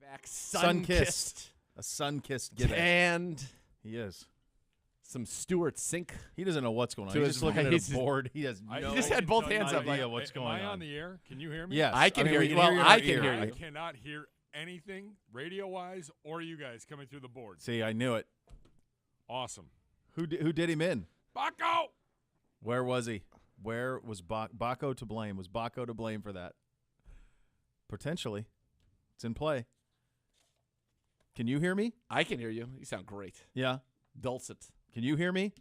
Back sun-kissed. A sun-kissed Gibby. And He is. some Stewart Sink. He doesn't know what's going on. To He's his just looking at right. a board. He has He no just had both hands up. idea what's going on. Am I on the air? Can you hear me? Yes. I can hear we you. can Well, hear you in I our can ear. hear I you. cannot hear anything radio-wise or you guys coming through the board. See, I knew it. Awesome. Who did him in? Baco! Where was he? Where was Baco to blame? Was Baco to blame for that? Potentially. It's in play. Can you hear me? I can hear you. You sound great. Yeah. Dulcet. Can you hear me?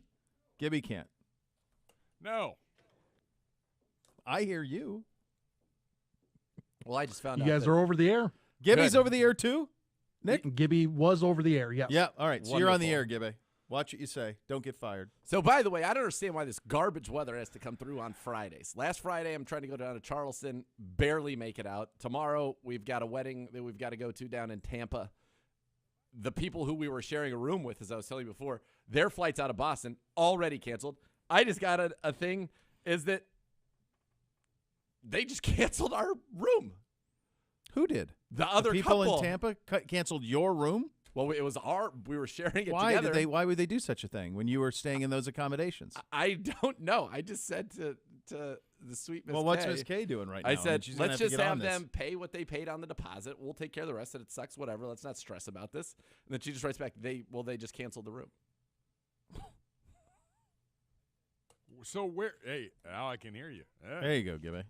Gibby can't. No. I hear you. Well, I just found You out guys that are over the air? Gibby's Good. over the air too? Nick? Gibby was over the air, yes. Yeah. All right. So you're on the Wonderful. air, Gibby. Watch what you say. Don't get fired. So, by the way, I don't understand why this garbage weather has to come through on Fridays. Last Friday, I'm trying to go down to Charleston, barely make it out. Tomorrow, we've got a wedding that we've got to go to down in Tampa. The people who we were sharing a room with, as I was telling you before, their flights out of Boston already canceled. I just got a thing, is that they just canceled our room. Who did? The other people couple. in Tampa canceled your room? Well, it was we were sharing it Why together. Why would they do such a thing when you were staying in those accommodations? I don't know. I just said to the sweet Miss Well, what's Kay, Miss K doing right now? I mean, said, she's gonna let's to just get on have this. them pay what they paid on the deposit. We'll take care of the rest. And it sucks, whatever. Let's not stress about this. And then she just writes back, they just canceled the room. So where? Hey, now I can hear you. There you go, Gibby.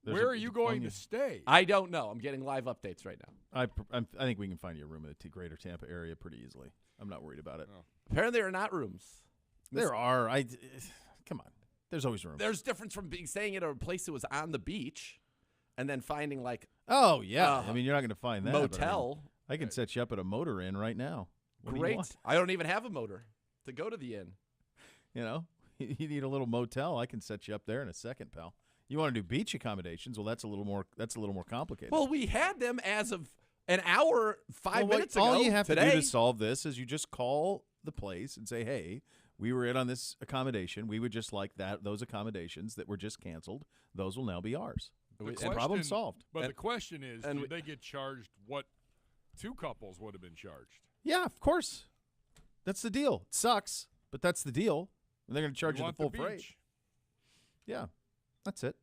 There's Where a- are you on going you. to stay? I don't know. I'm getting live updates right now. I think we can find you a room in the greater Tampa area pretty easily. I'm not worried about it. Oh. Apparently, there are not rooms. There are. Come on. There's always room. There's difference from staying at a place that was on the beach and then finding like Oh yeah. I mean, you're not going to find that. but motel. I can set you up at a motor inn right now. What do you Great. want? I don't even have a motor to go to the inn. You know, you need a little motel. I can set you up there in a second, pal. You want to do beach accommodations? Well, that's a little more complicated. Well, we had them as of an hour, 5 Well, minutes ago. all you have today. to do to solve this is you just call the place and say, "Hey, we were in on this accommodation. We would just like those accommodations that were just canceled. Those will now be ours." The And problem solved. But And- the question is, and do we- they get charged what two couples would have been charged? Yeah, of course. That's the deal. It sucks, but that's the deal. And they're going to charge you the want full the freight. beach. Yeah, that's it.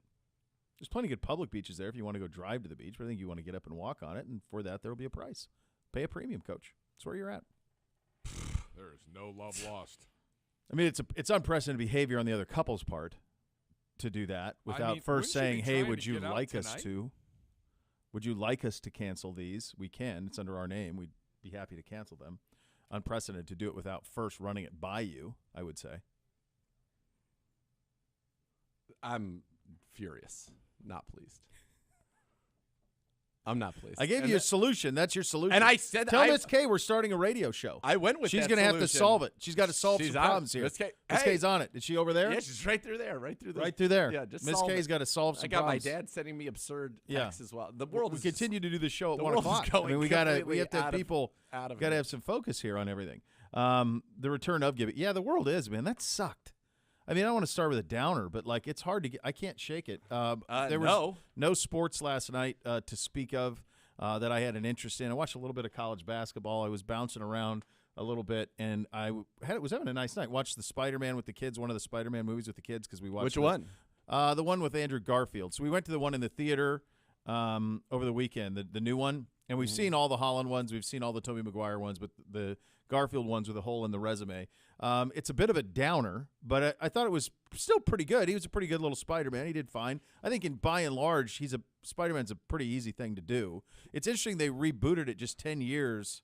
There's plenty of good public beaches there if you want to go drive to the beach, but I think you want to get up and walk on it, and for that there will be a price. Pay a premium, coach. That's where you're at. There is no love lost. I mean, it's unprecedented behavior on the other couple's part to do that without mean, first wouldn't you be saying, "Hey, trying would to you get out like us tonight?" to? Would you like us to cancel these? We can. It's under our name. We'd be happy to cancel them." Unprecedented to do it without first running it by you, I would say. I'm furious. Not pleased. I'm not pleased. I gave And you a solution. That's your solution. And I said Tell I- Miss K we're starting a radio show. I went with She's that going to have to solution. solve it. She's got to solve She's some on it. problems here. Miss K, Miss hey. K's on it. Is she over there? Yeah, she's right through there. Right through the, Right through there. Yeah, just Miss solve K's it. got to solve some I got problems. my dad sending me absurd Yeah. texts as well. The world we is continue to do the show at the 1 world is o'clock. I going mean, we have to completely have out of- people out of got to it. have some focus here on everything. The return of Gibby. Yeah, the world is, man. That sucked. I mean, I don't want to start with a downer, but like it's hard to get. I can't shake it. There was no sports last night to speak of that I had an interest in. I watched a little bit of college basketball. I was bouncing around a little bit, and I was having a nice night. Watched the Spider-Man with the kids, one of the Spider-Man movies with the kids because we watched Which one? The one with Andrew Garfield. So we went to the one in the theater over the weekend, the new one. And we've seen all the Holland ones. We've seen all the Tobey Maguire ones, but the Garfield ones with a hole in the resume. It's a bit of a downer, but I thought it was still pretty good. He was a pretty good little Spider-Man. He did fine. I think by and large, Spider-Man's a pretty easy thing to do. It's interesting they rebooted it just 10 years.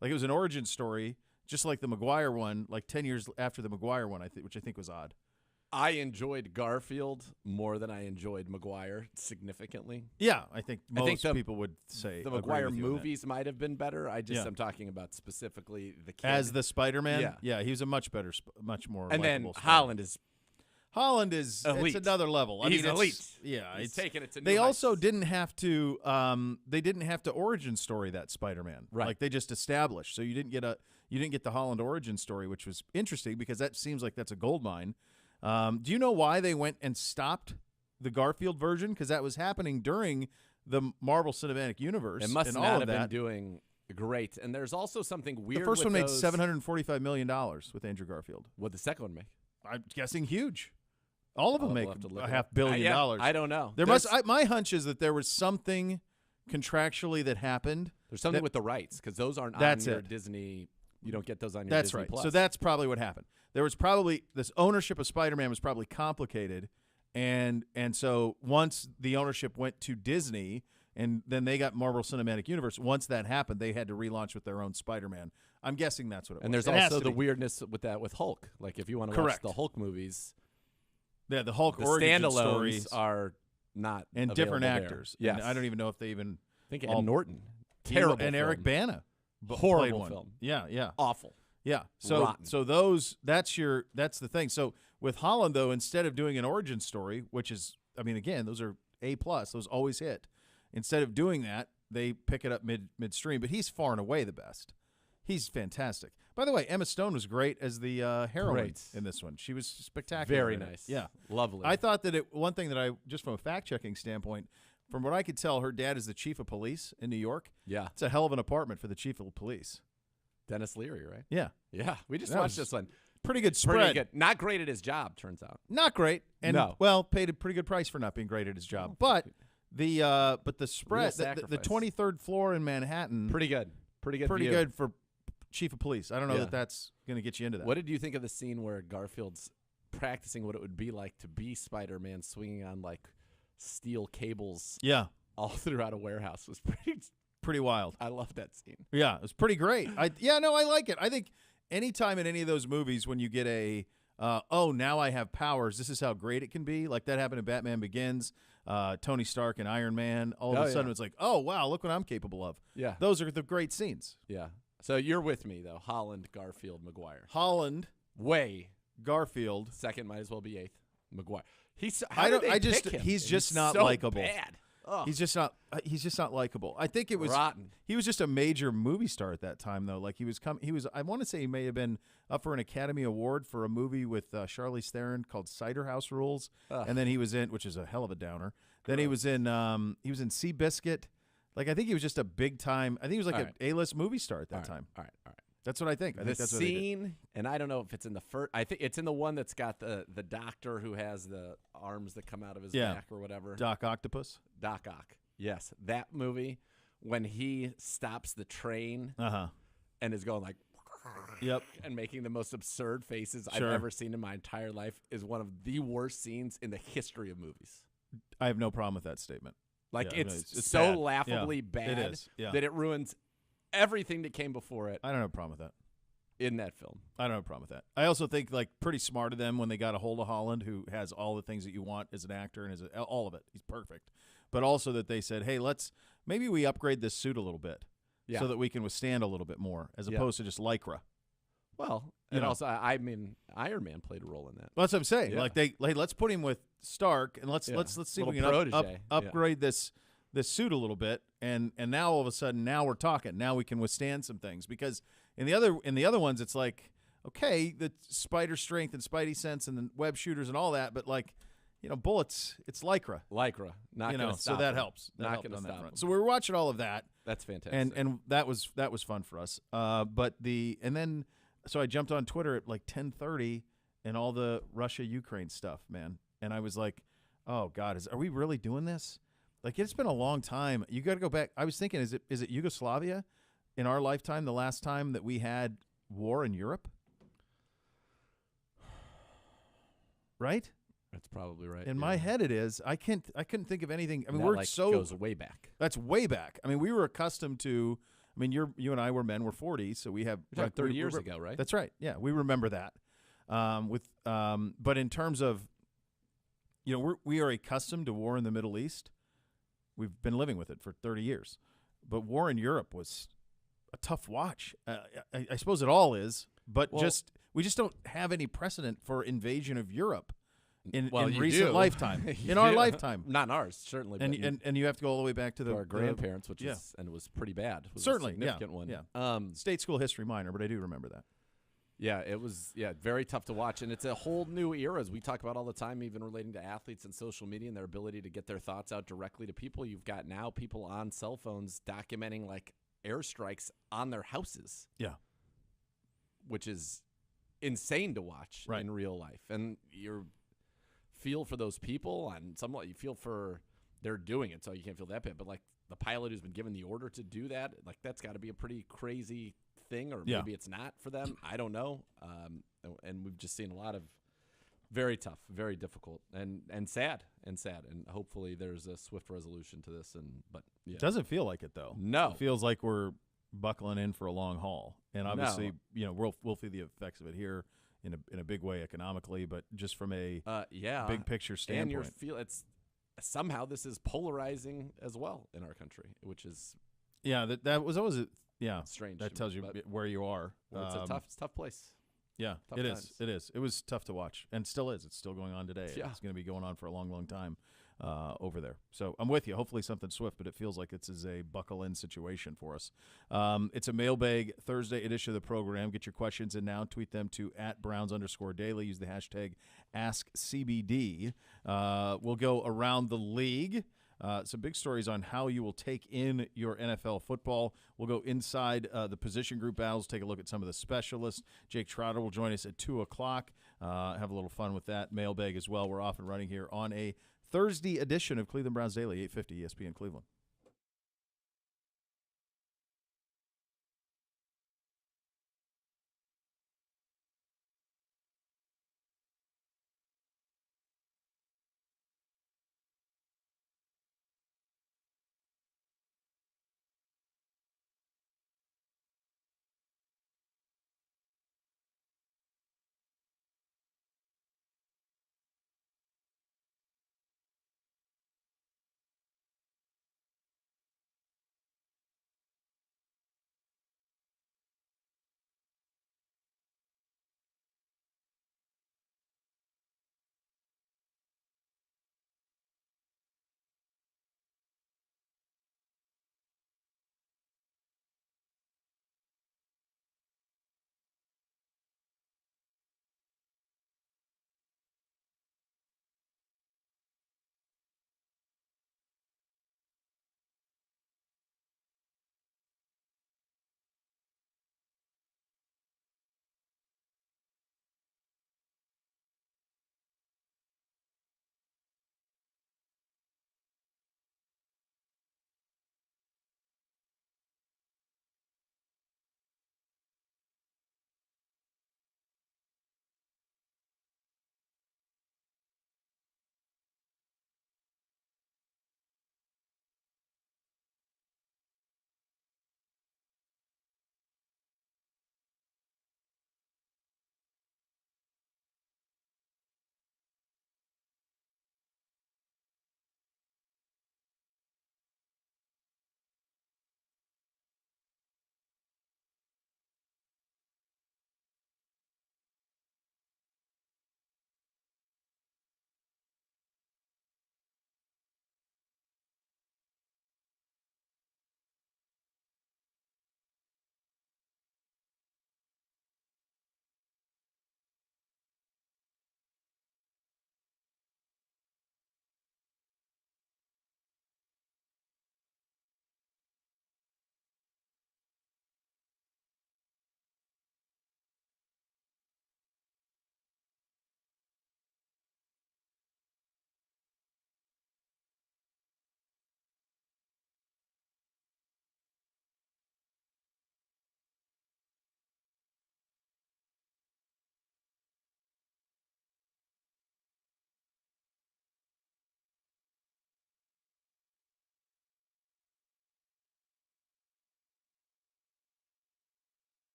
Like it was an origin story, just like the Maguire one, like 10 years after the Maguire one, which I think was odd. I enjoyed Garfield more than I enjoyed Maguire significantly. Yeah, I think most the- people would say The agree Maguire with you on that. movies might have been better. Yeah. I'm talking about specifically the kid. As the Spider-Man? Yeah. he was a much better, much more and then likable Spider-Man. Holland is It's elite. another level. I He's mean, it's- elite. Yeah, He's it's taking it to new They also heights. didn't have to. They didn't have to origin story that Spider-Man. Right. Like they just established. So you didn't get the Holland origin story, which was interesting because that seems like that's a gold mine. Do you know why they went and stopped the Garfield version? Because that was happening during the Marvel Cinematic Universe It must and not all of have that. been doing great. And there's also something weird. The first with one made those- $745 million with Andrew Garfield. What'd the second one make? I'm guessing huge. All of them We'll make have to look a it $500 up. million. I don't know. There There's- my hunch is that there was something contractually that happened. There's something that- with the rights because those aren't That's on your it. Disney. You don't get those on your That's Disney right. Plus. So that's probably what happened. There was probably this ownership of Spider-Man was probably complicated, and so once the ownership went to Disney, and then they got Marvel Cinematic Universe. Once that happened, they had to relaunch with their own Spider-Man. I'm guessing that's what it was. And there's It has also to the be. weirdness with that with Hulk. Like if you want to watch Correct. the Hulk movies, Yeah, the Hulk the origin standalones stories are not and available different there. actors. Yes, And I don't even know if they even I think all- Ed Norton. Terrible and Eric film. Bana played Horrible one. film. Yeah. Awful. Yeah. So Rotten. so that's the thing. So with Holland though, instead of doing an origin story, which is again, those are A+, those always hit. Instead of doing that, they pick it up midstream, but he's far and away the best. He's fantastic. By the way, Emma Stone was great as the heroine Great. in this one. She was spectacular. Very in it. nice. Yeah. Lovely. I thought that one thing that I just from a fact-checking standpoint, from what I could tell, her dad is the chief of police in New York. yeah. It's a hell of an apartment for the chief of police. Dennis Leary, right? Yeah. Yeah. We just That watched was this one. Pretty good spread. Pretty good. Not great at his job, turns out. Not great, and No. well, paid a pretty good price for not being great at his job. But the spread, the sacrifice. 23rd floor in Manhattan, Pretty good. Pretty good. pretty view. good for chief of police. I don't know Yeah. that that's going to get you into that. What did you think of the scene where Garfield's practicing what it would be like to be Spider-Man, swinging on like steel cables Yeah, all throughout a warehouse? It was pretty wild. I love that scene. Yeah, it was pretty great. I like it. I think anytime in any of those movies when you get a now I have powers, this is how great it can be. Like that happened in Batman Begins, Tony Stark and Iron Man. All of a sudden it's like, oh wow, look what I'm capable of. Yeah. Those are the great scenes. Yeah. So you're with me though. Holland, Garfield, Maguire. Holland, Way Garfield. second, might as well be eighth. Maguire. He's. He's just not so likable. Bad. Ugh. He's just not likable. I think it was rotten. He was just a major movie star at that time, though. Like he was I want to say he may have been up for an Academy Award for a movie with Charlize Theron called Cider House Rules, Ugh. and then he was in, which is a hell of a downer. Then he was in Seabiscuit. Like I think he was just a big time. I think he was like All an right. A-list movie star at that All right, time. All right. That's what I think. I The think that's what they did. scene, and I don't know if it's in the first. I think it's in the one that's got the doctor who has the arms that come out of his back or whatever. Doc Octopus. Doc Ock. Yes, that movie when he stops the train and is going like, Yep. and making the most absurd faces Sure. I've ever seen in my entire life is one of the worst scenes in the history of movies. I have no problem with that statement. Like Yeah, it's bad. so laughably Yeah, bad it is. Yeah. that it ruins everything that came before it I don't have a problem with that. in that film. I don't have a problem with that. I also think like pretty smart of them when they got a hold of Holland, who has all the things that you want as an actor and as all of it. He's perfect. But also that they said, hey, maybe we upgrade this suit a little bit Yeah. so that we can withstand a little bit more as Yeah. opposed to just Lycra. Well, You and know. also I mean Iron Man played a role in that. Well, that's what I'm saying. Yeah. Like let's put him with Stark and let's Yeah. let's see if Little we can protege. Yeah. upgrade this suit a little bit, and now all of a sudden now we're talking. Now we can withstand some things because in the other ones it's like okay, the spider strength and spidey sense and the web shooters and all that, but like bullets, it's Lycra. Lycra, not gonna so stop that him. helps. That Not helped gonna on that stop front. him. So we were watching all of that, That's fantastic. and that was fun for us. So I jumped on Twitter at like 10:30 and all the Russia-Ukraine stuff, man. And I was like, oh God, are we really doing this? Like it's been a long time. You got to go back. I was thinking, is it Yugoslavia in our lifetime the last time that we had war in Europe? Right? That's probably right. In yeah. my head, it is. I couldn't think of anything. I mean, That, we're like, so goes way back. That's way back. I mean, we were accustomed to. I mean, you and I were men. We're 40, so we have You're talking 30 years ago, right? That's right. Yeah, we remember that. But in terms of, we are accustomed to war in the Middle East. We've been living with it for 30 years. But war in Europe was a tough watch. I suppose it all is, but we just don't have any precedent for invasion of Europe in you recent do. lifetime. You In our do. lifetime. Not in ours, certainly. but you- And you have to go all the way back to to our grandparents, which yeah. is and it was pretty bad. It was Certainly, a significant yeah, one. State school history minor, but I do remember that. Yeah, it was very tough to watch, and it's a whole new era as we talk about all the time, even relating to athletes and social media and their ability to get their thoughts out directly to people. You've got now people on cell phones documenting like airstrikes on their houses. Yeah. Which is insane to watch in real life. And you feel for those people, and somewhat you feel for they're doing it, so you can't feel that bad. But like the pilot who's been given the order to do that, like that's got to be a pretty crazy thing, or maybe it's not for them. I don't know. And we've just seen a lot of very tough, very difficult, and sad, and hopefully there's a swift resolution to this. But it doesn't feel like it though. No, it feels like we're buckling in for a long haul, and obviously, we'll feel the effects of it here in a big way economically, but just from a big picture standpoint. And it's somehow this is polarizing as well in our country, which is that was always strange. That tells you where you are. Well, it's a tough place. Yeah, tough it times. is. It is. It was tough to watch, and still is. It's still going on today. Yeah. It's going to be going on for a long, long time over there. So I'm with you. Hopefully something swift, but it feels like it's a buckle-in situation for us. It's a mailbag Thursday edition of the program. Get your questions in now. Tweet them to @Browns_daily. Use the hashtag AskCBD. We'll go around the league. Some big stories on how you will take in your NFL football. We'll go inside the position group battles, take a look at some of the specialists. Jake Trotter will join us at 2 o'clock. Have a little fun with that. Mailbag as well. We're off and running here on a Thursday edition of Cleveland Browns Daily, 850 ESPN Cleveland.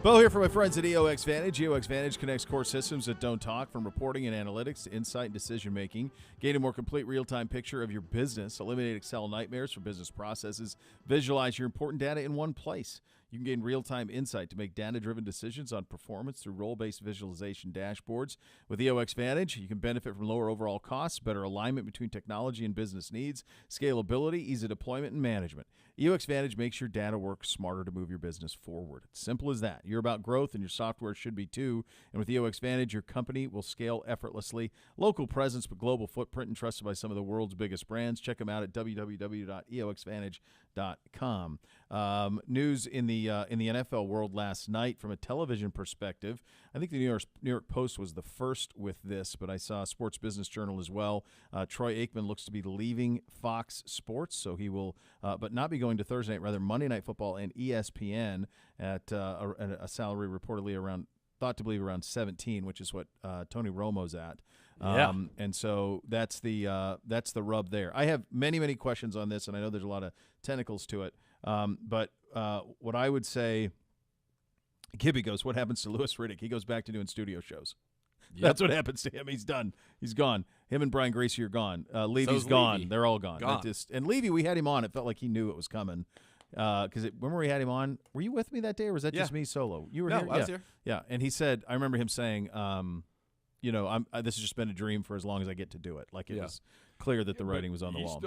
Beau here for my friends at EOX Vantage. EOX Vantage connects core systems that don't talk, from reporting and analytics to insight and decision-making. Gain a more complete real-time picture of your business. Eliminate Excel nightmares for business processes. Visualize your important data in one place. You can gain real-time insight to make data-driven decisions on performance through role-based visualization dashboards. With EOX Vantage, you can benefit from lower overall costs, better alignment between technology and business needs, scalability, ease of deployment, and management. EOX Vantage makes your data work smarter to move your business forward. It's simple as that. You're about growth, and your software should be too. And with EOX Vantage, your company will scale effortlessly. Local presence but global footprint, and trusted by some of the world's biggest brands. Check them out at www.eoxvantage.com. News in the NFL world last night from a television perspective. I think the New York Post was the first with this, but I saw Sports Business Journal as well. Troy Aikman looks to be leaving Fox Sports, so he will, but not be going to Thursday night, rather Monday Night Football and ESPN at a salary reportedly thought to believe around 17, which is what Tony Romo's at. And so that's the rub there. I have many questions on this, and I know there's a lot of tentacles to it. But what I would say, Gibby goes, what happens to Louis Riddick? He goes back to doing studio shows. Yep. That's what happens to him. He's done. He's gone. Him and Brian Gracie are gone. Levy's gone. Levy. They're all gone. And Levy, we had him on. It felt like he knew it was coming. Because remember we had him on? Were you with me that day, or was that just me solo? You were here? I was here. Yeah, and he said, I remember him saying, this has just been a dream for as long as I get to do it. Like it was clear that the writing was on the wall.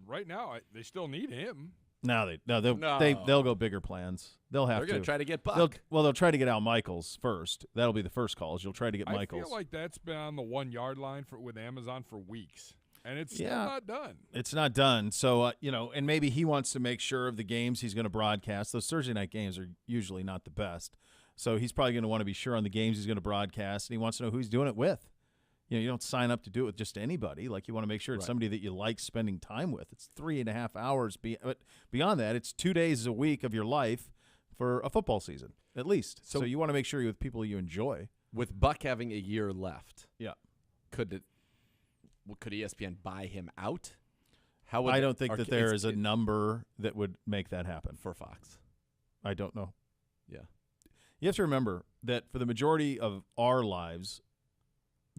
Right now, they still need him. They'll go bigger plans. They're going to try to get Buck. They'll try to get Al Michaels first. That'll be the first call. You'll try to get Michaels. I feel like that's been on the 1 yard line with Amazon for weeks, and it's still not done. It's not done. So and maybe he wants to make sure of the games he's going to broadcast. Those Thursday night games are usually not the best, so he's probably going to want to be sure on the games he's going to broadcast, and he wants to know who he's doing it with. You don't sign up to do it with just anybody. Like, you want to make sure it's somebody that you like spending time with. It's 3.5 hours. But beyond that, it's 2 days a week of your life for a football season, at least. So you want to make sure you're with people you enjoy. With Buck having a year left, could ESPN buy him out? I don't think that there is a number that would make that happen. For Fox. I don't know. Yeah. You have to remember that for the majority of our lives,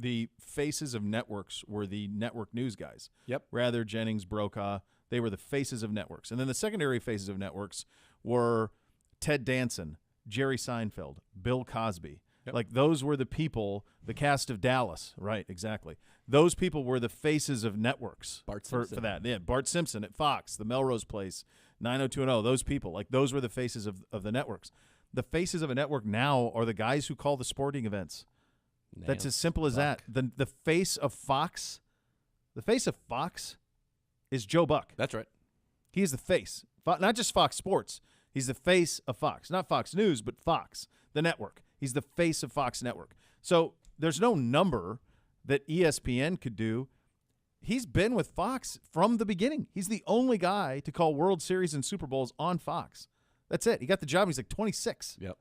the faces of networks were the network news guys. Yep. Rather, Jennings, Brokaw, they were the faces of networks. And then the secondary faces of networks were Ted Danson, Jerry Seinfeld, Bill Cosby. Yep. Like, those were the people, the cast of Dallas. Right, exactly. Those people were the faces of networks. Bart Simpson. For that. Yeah, Bart Simpson at Fox, the Melrose Place, 90210, those people. Like, those were the faces of the networks. The faces of a network now are the guys who call the sporting events. That's as simple as that. The face of Fox, is Joe Buck. That's right. He is the face, not just Fox Sports. He's the face of Fox, not Fox News, but Fox, the network. He's the face of Fox Network. So there's no number that ESPN could do. He's been with Fox from the beginning. He's the only guy to call World Series and Super Bowls on Fox. That's it. He got the job. He's like 26. Yep.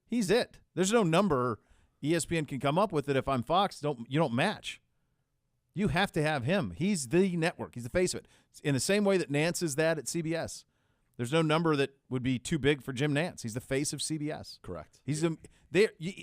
He's it. There's no number ESPN can come up with it. If I'm Fox, you don't match. You have to have him. He's the network. He's the face of it. In the same way that Nance is that at CBS. There's no number that would be too big for Jim Nance. He's the face of CBS. Correct.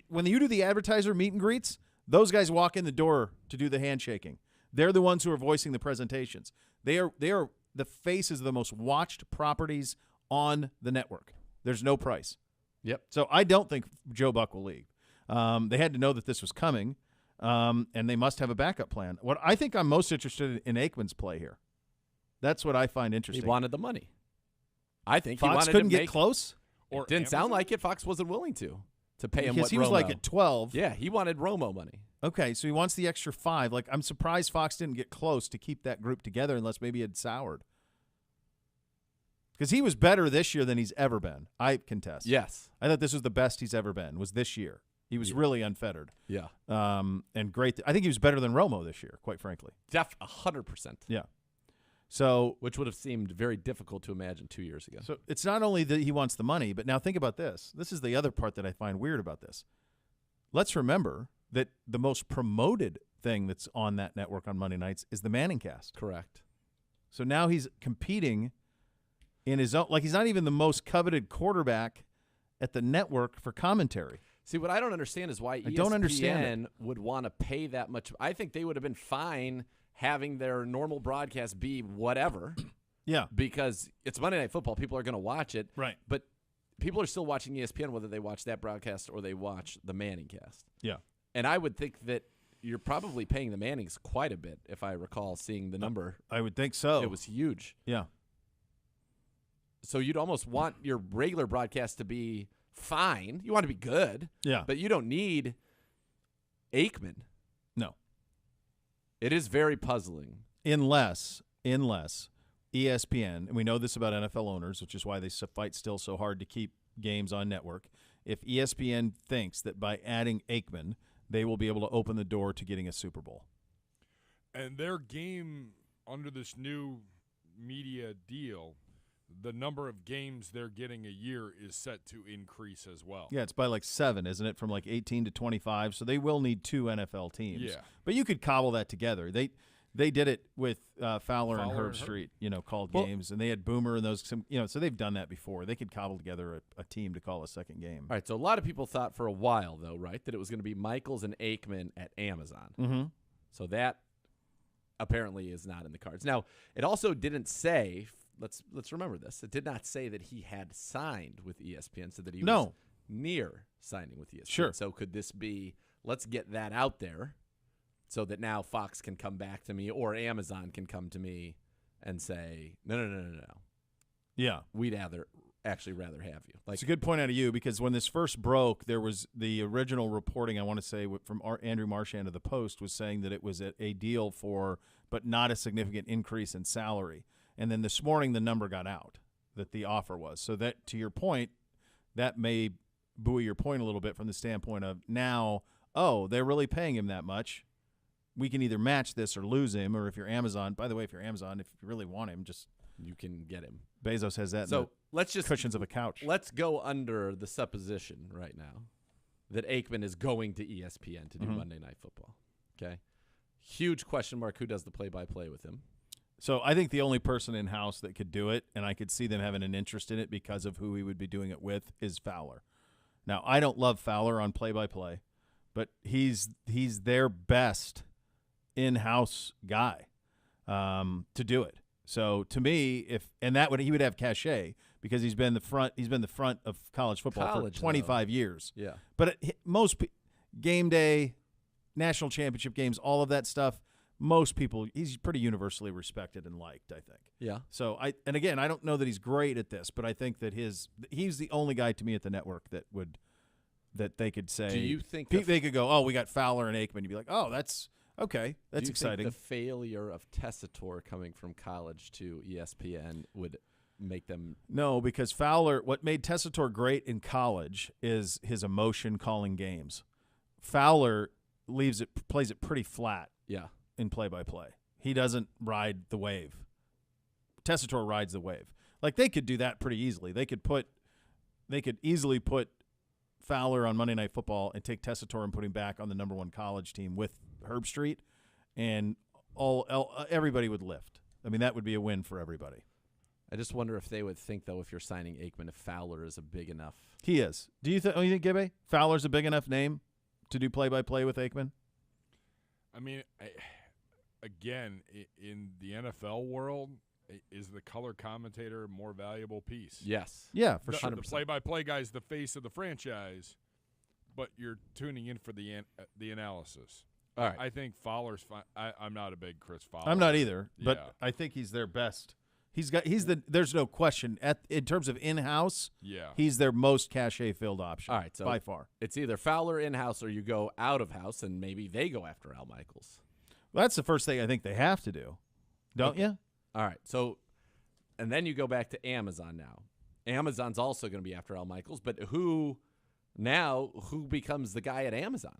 When you do the advertiser meet and greets, those guys walk in the door to do the handshaking. They're the ones who are voicing the presentations. They are the faces of the most watched properties on the network. There's no price. Yep. So I don't think Joe Buck will leave. They had to know that this was coming, and they must have a backup plan. What I think I'm most interested in Aikman's play here. That's what I find interesting. He wanted the money. I think Fox he wanted couldn't to get close? Or didn't sound like it. Fox wasn't willing to pay him because what he was Romo. like at 12. Yeah, he wanted Romo money. Okay, so he wants the extra 5. Like, I'm surprised Fox didn't get close to keep that group together unless maybe it had soured. Because he was better this year than he's ever been. I contest. Yes. I thought this was the best he's ever been, was this year. He was really unfettered. Yeah. And great. I think he was better than Romo this year, quite frankly. 100%. Yeah. So, which would have seemed very difficult to imagine 2 years ago. So it's not only that he wants the money, but now think about this. This is the other part that I find weird about this. Let's remember that the most promoted thing that's on that network on Monday nights is the Manning Cast. Correct. So now he's competing in his own, like, he's not even the most coveted quarterback at the network for commentary. See, what I don't understand is why ESPN don't understand would want to pay that much. I think they would have been fine having their normal broadcast be whatever. Yeah. Because it's Monday Night Football. People are going to watch it. Right. But people are still watching ESPN whether they watch that broadcast or they watch the Manning cast. Yeah. And I would think that you're probably paying the Mannings quite a bit, if I recall seeing the number. I would think so. It was huge. Yeah. So you'd almost want your regular broadcast to be fine. You want to be good. Yeah. But you don't need Aikman. No. It is very puzzling. Unless ESPN, and we know this about NFL owners, which is why they fight still so hard to keep games on network. If ESPN thinks that by adding Aikman, they will be able to open the door to getting a Super Bowl. And their game under this new media deal, the number of games they're getting a year is set to increase as well. Yeah, it's by like 7, isn't it, from like 18 to 25. So they will need 2 NFL teams. Yeah. But you could cobble that together. They did it with Fowler and Herb Street, called games, and they had Boomer and those, so they've done that before. They could cobble together a team to call a second game. All right, so a lot of people thought for a while, though, right, that it was going to be Michaels and Aikman at Amazon. Mm-hmm. So that apparently is not in the cards. Now, it also didn't say, let's remember this, it did not say that he had signed with ESPN, so that he was near signing with ESPN. Sure. So could this be, let's get that out there, so that now Fox can come back to me or Amazon can come to me and say, no. Yeah. We'd actually rather have you. It's a good point out of you, because when this first broke, there was the original reporting, I want to say, from Andrew Marchand of the Post was saying that it was a deal for, but not a significant increase in salary. And then this morning the number got out that the offer was. So that, to your point, that may buoy your point a little bit from the standpoint of now, they're really paying him that much. We can either match this or lose him, or if you're Amazon, by the way, if you really want him, You can get him. Bezos has that. So let's just cushions of a couch. Let's go under the supposition right now that Aikman is going to ESPN to do Monday Night Football. Okay, huge question mark. Who does the play-by-play with him? So I think the only person in house that could do it, and I could see them having an interest in it because of who he would be doing it with, is Fowler. Now I don't love Fowler on play-by-play, but he's their best in-house guy to do it. So to me, he would have cachet because he's been the front of college football for 25 years. Yeah. But most game day, national championship games, all of that stuff, most people, he's pretty universally respected and liked, I think. Yeah. So I don't know that he's great at this, but I think that he's the only guy to me at the network that they could say. Do you think they could go, we got Fowler and Aikman? You'd be like, that's okay. That's do you exciting. Think the failure of Tessitore coming from college to ESPN would make them? No, because Fowler, what made Tessitore great in college is his emotion calling games. Fowler plays it pretty flat. Yeah. In play-by-play. He doesn't ride the wave. Tessitore rides the wave. Like, they could do that pretty easily. They could easily put Fowler on Monday Night Football and take Tessitore and put him back on the number 1 college team with Herb Street, and everybody would lift. I mean, that would be a win for everybody. I just wonder if they would think, though, if you're signing Aikman, if Fowler is a big enough. He is. Do you think, Gibby, Fowler's a big enough name to do play-by-play with Aikman? I mean, again, in the NFL world, is the color commentator a more valuable piece? Yes. Yeah, for sure. The play-by-play guy is the face of the franchise, but you're tuning in for the analysis. All right. I think Fowler's fine. I'm not a big Chris Fowler. I'm not either, but Yeah. I think he's their best. There's no question in terms of in-house. Yeah. He's their most cachet-filled option. All right, so by far. It's either Fowler in-house or you go out of house, and maybe they go after Al Michaels. Well, that's the first thing I think they have to do, don't you? All right, so, and then you go back to Amazon now. Amazon's also going to be after Al Michaels, but who becomes the guy at Amazon?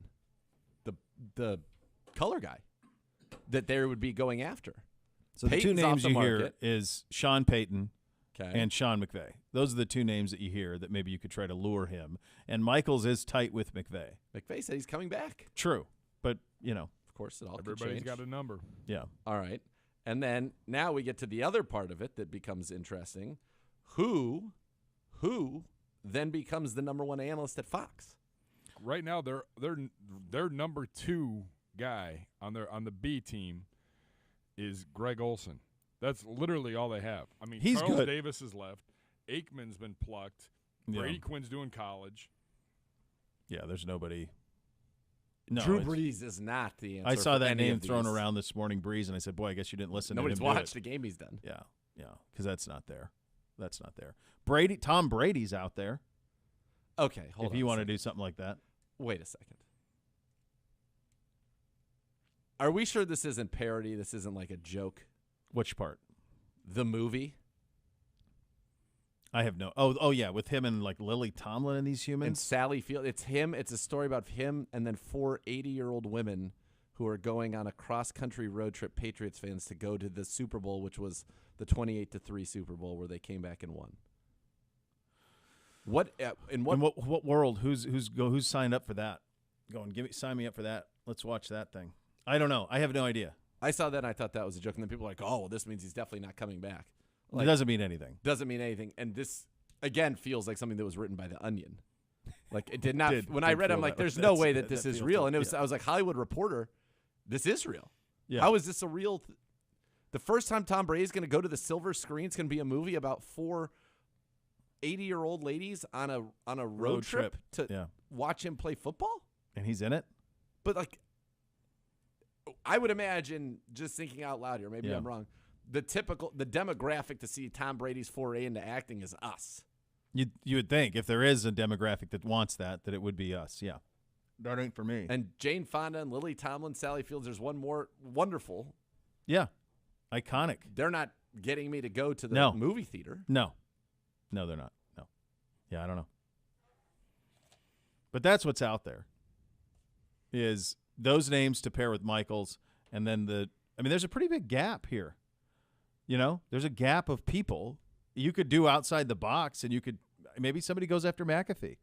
The color guy that they would be going after. So the two Payton's off names the you hear market. is Sean Payton Okay. and Sean McVay. Those are the two names that you hear that maybe you could try to lure him. And Michaels is tight with McVay. McVay said he's coming back. True, but Of course, it all could Everybody's change. got a number. yeah. All right. And then now we get to the other part of it that becomes interesting. Who then becomes the number one analyst at Fox. Right now, their number 2 guy on the B team is Greg Olson. That's literally all they have. I mean, He's Charles good. Davis is left. Aikman's been plucked. Brady Quinn's doing college. Yeah, there's nobody. No, Drew Brees is not the answer. I saw for that any name of thrown these. around this morning, Breeze, and I said, boy, I guess you didn't listen Nobody's to him watched do it. the game he's done. Yeah, because that's not there. That's not there. Tom Brady's out there. Okay, hold on. If you want to do something like that. Wait a second. Are we sure this isn't parody? This isn't like a joke? Which part? The movie? I have no. Oh yeah, with him and like Lily Tomlin and these humans. And Sally Field. It's him. It's a story about him and then 4 80-year-old women who are going on a cross-country road trip, Patriots fans, to go to the Super Bowl, which was the 28-3 Super Bowl where they came back and won. In what world? Who's signed up for that? Sign me up for that. Let's watch that thing. I don't know. I have no idea. I saw that and I thought that was a joke, and then people were like, "Oh, well, this means he's definitely not coming back." It doesn't mean anything. Doesn't mean anything. And this again feels like something that was written by The Onion. Like it did not. When I read it, I'm like, "There's no way that this is real." And it was. I was like, "Hollywood Reporter, this is real. Yeah. How is this a real?" The first time Tom Brady's going to go to the silver screen, it's going to be a movie about 4 80-year-old ladies on a road trip to watch him play football, and he's in it. But like, I would imagine, just thinking out loud here, maybe I'm wrong. The demographic to see Tom Brady's foray into acting is us. You would think if there is a demographic that wants that it would be us. Yeah, that ain't for me. And Jane Fonda and Lily Tomlin, Sally Fields. There's one more wonderful. Yeah, iconic. They're not getting me to go to the movie theater. No, they're not. No. Yeah, I don't know. But that's what's out there. Is those names to pair with Michaels, and then there's a pretty big gap here. There's a gap of people. You could do outside the box, and maybe somebody goes after McAfee.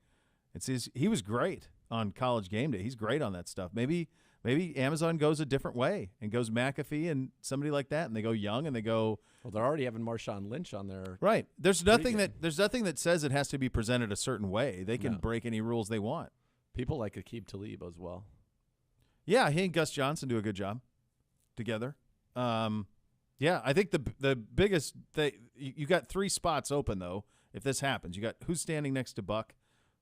He was great on College Game Day. He's great on that stuff. Maybe Amazon goes a different way and goes McAfee and somebody like that, and they go young and they go. Well, they're already having Marshawn Lynch on there. Right. There's nothing that says it has to be presented a certain way. They can break any rules they want. People like Aqib Talib as well. Yeah, he and Gus Johnson do a good job together. Yeah, I think the biggest thing, you got 3 spots open, though, if this happens. You got who's standing next to Buck,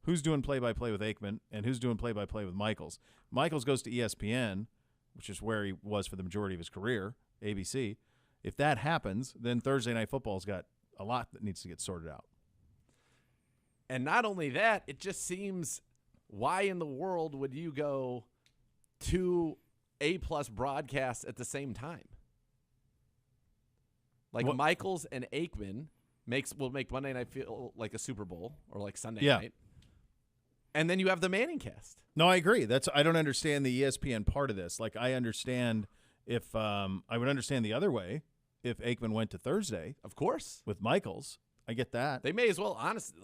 who's doing play-by-play with Aikman, and who's doing play-by-play with Michaels. Michaels goes to ESPN, which is where he was for the majority of his career, ABC. If that happens, then Thursday Night Football's got a lot that needs to get sorted out. And not only that, it just seems, why in the world would you go 2 A-plus broadcasts at the same time? Like Michaels and Aikman will make Monday night feel like a Super Bowl or like Sunday night. And then you have the Manning cast. No, I agree. I don't understand the ESPN part of this. Like, I understand if I would understand the other way if Aikman went to Thursday. Of course. With Michaels. I get that. They may as well, honestly,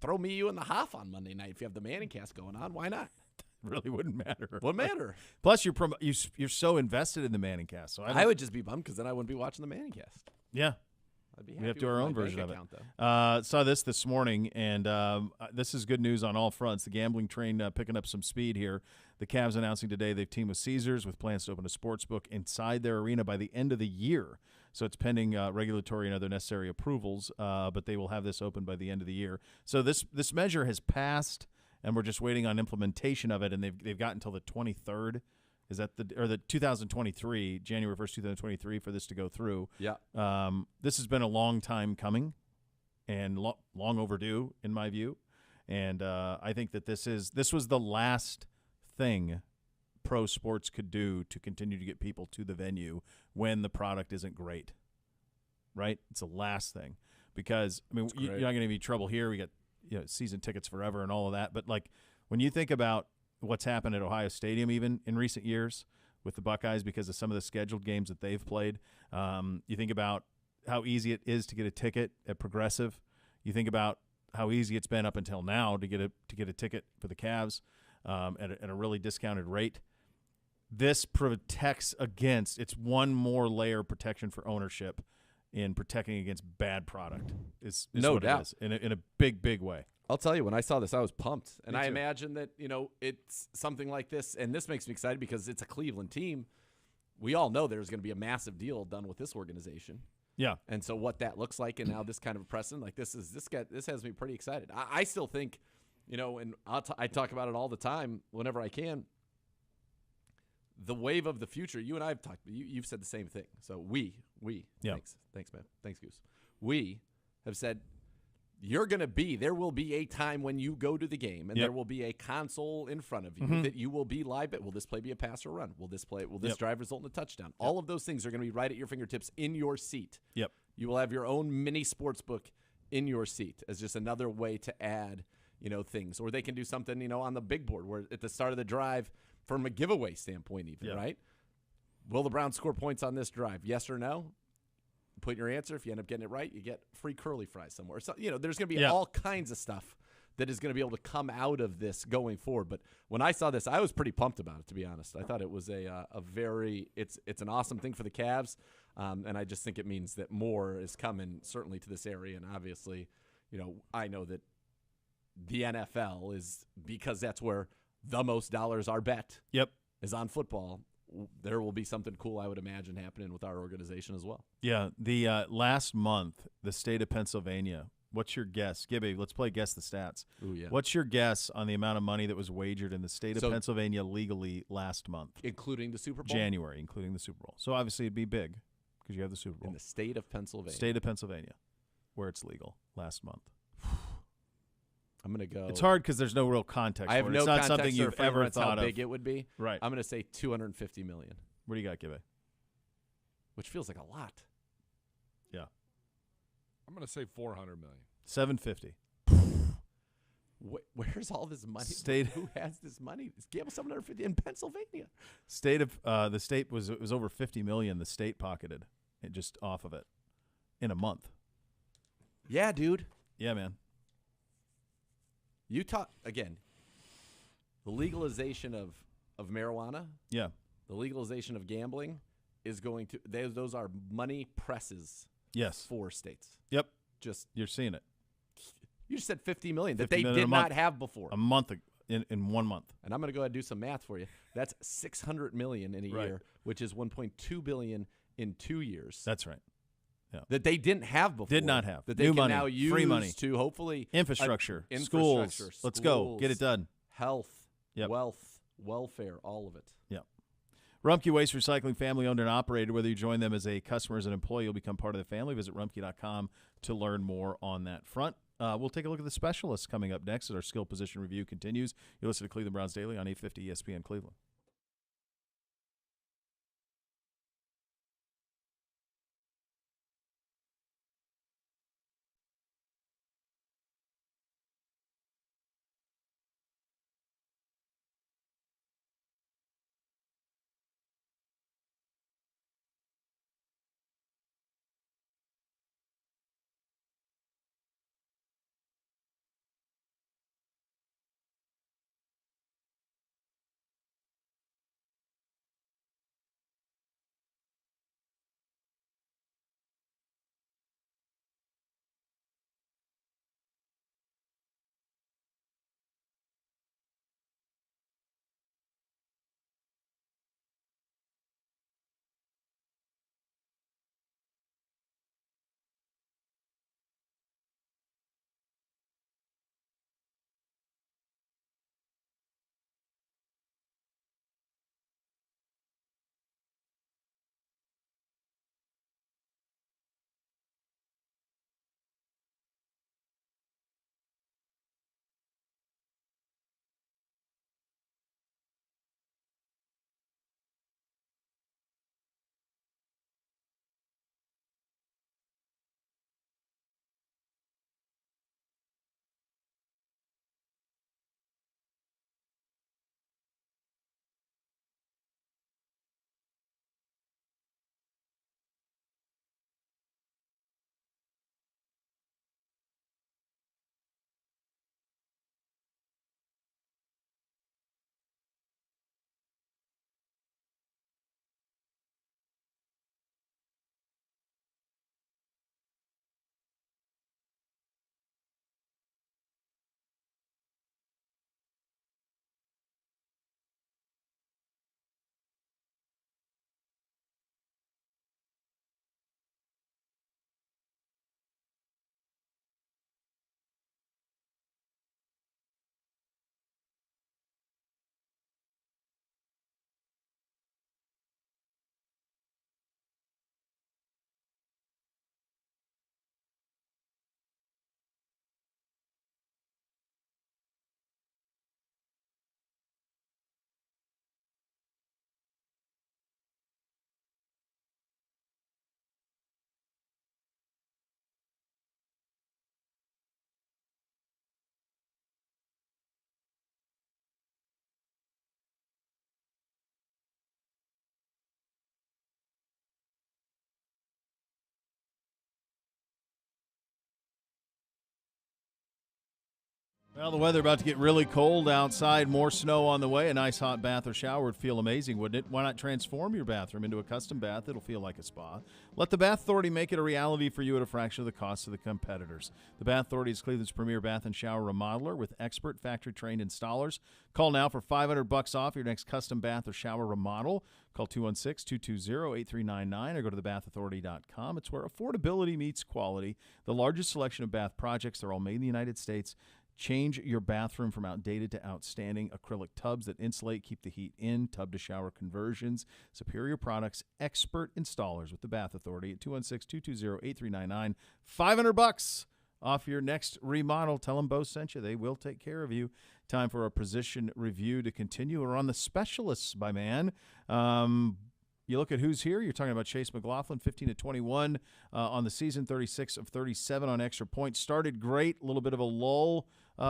throw me, you, and the Hoff on Monday night if you have the Manning cast going on. Why not? Really wouldn't matter. What matter? Plus, you're so invested in the Manning cast. So I would just be bummed because then I wouldn't be watching the Manning cast. Yeah. I'd be happy. We have to do our own version of it. Account, saw this morning, and this is good news on all fronts. The gambling train picking up some speed here. The Cavs announcing today they've teamed with Caesars with plans to open a sports book inside their arena by the end of the year. So it's pending regulatory and other necessary approvals, but they will have this open by the end of the year. So this measure has passed, and we're just waiting on implementation of it, and they've got until the 23rd. Is that the 2023, January 1st, 2023, for this to go through? Yeah. This has been a long time coming, and long overdue in my view. And I think that this was the last thing pro sports could do to continue to get people to the venue when the product isn't great. Right? It's the last thing, because you're not going to be trouble here. We got season tickets forever and all of that. But like when you think about what's happened at Ohio Stadium even in recent years with the Buckeyes because of some of the scheduled games that they've played. You think about how easy it is to get a ticket at Progressive. You think about how easy it's been up until now to get a ticket for the Cavs at a really discounted rate. This protects against, it's one more layer of protection for ownership in protecting against bad product. Is no what doubt. it is in a big way. I'll tell you, when I saw this, I was pumped. And Me I too. imagine that, it's something like this. And this makes me excited because it's a Cleveland team. We all know there's going to be a massive deal done with this organization. Yeah. And so what that looks like and now this kind of a precedent, like this has me pretty excited. I still think, and I talk about it all the time whenever I can, the wave of the future, you and I have talked, you've said the same thing. So we, Yeah. thanks, man. Thanks, Goose. We have said, there will be a time when you go to the game and Yep. there will be a console in front of you that you will be live at. Will this play be a pass or run? Will this Yep. drive result in a touchdown? All of those things are going to be right at your fingertips in your seat. Yep. You will have your own mini sports book in your seat as just another way to add, things. Or they can do something, on the big board where at the start of the drive from a giveaway standpoint even, Yep. right? Will the Browns score points on this drive? Yes or no? Put your answer. If you end up getting it right, you get free curly fries somewhere. So, there's going to be all kinds of stuff that is going to be able to come out of this going forward. But when I saw this, I was pretty pumped about it, to be honest. I thought it was it's an awesome thing for the Cavs. And I just think it means that more is coming certainly to this area. And obviously, I know that the NFL is, because that's where the most dollars are bet Yep. is on football. There will be something cool, I would imagine, happening with our organization as well. Yeah. The last month, the state of Pennsylvania. What's your guess, Gibby? Let's play guess the stats. Ooh, yeah. What's your guess on the amount of money that was wagered in the state of So- Pennsylvania legally last month? Including the Super Bowl? January, including the Super Bowl. So obviously it'd be big because you have the Super Bowl. In the state of Pennsylvania. State of Pennsylvania, where it's legal last month. I'm going to go. It's hard because there's no real context. I have for it. no It's not context something or you've frame ever reference thought how of. big it would be. Right. I'm going to say $250 million, What do you got, Gibby? which feels like a lot. Yeah. I'm going to say $400 million. $750. Where's all this money? State- Who has this money? Give us $750 in Pennsylvania. State of the state was over $50 million. The state pocketed it just off of it in a month. Yeah, dude. Yeah, man. Utah, again, the legalization of marijuana, Yeah. the legalization of gambling is going to, those are money presses Yes. for states. Yep. Just, You're seeing it. you just said $50 million that 50 they million a did month. not have before. A month in 1 month. And I'm going to go ahead and do some math for you. That's $600 million in a Right. year, which is $1.2 billion in 2 years. That's right. That they didn't have before. Did not have. That they New can money, now use free money. to hopefully Infrastructure, infrastructure, schools. Let's go. Get it done. Health, Yep. wealth, welfare, all of it. Yep. Rumpke Waste Recycling, family owned and operated. Whether you join them as a customer or as an employee, you'll become part of the family. Visit rumpke.com to learn more on that front. We'll take a look at the specialists coming up next as our skill position review continues. You listen to Cleveland Browns Daily on 850 ESPN Cleveland. Well, the weather about to get really cold outside, more snow on the way. A nice hot bath or shower would feel amazing, wouldn't it? Why not transform your bathroom into a custom bath? It'll feel like a spa. Let the Bath Authority make it a reality for you at a fraction of the cost of the competitors. The Bath Authority is Cleveland's premier bath and shower remodeler with expert factory-trained installers. Call now for $500 off your next custom bath or shower remodel. Call 216-220-8399 or go to thebathauthority.com. It's where affordability meets quality. The largest selection of bath projects. They're all made in the United States. Change your bathroom from outdated to outstanding. Acrylic tubs that insulate, keep the heat in, tub-to-shower conversions. Superior products, expert installers with the Bath Authority at 216-220-8399. $500 off your next remodel. Tell them Beau sent you. They will take care of you. Time for our position review to continue. We're on the specialists, my man. You look at who's here. You're talking about Chase McLaughlin, 15 to 21 on the season, 36 of 37 on extra points. Started great, a little bit of a lull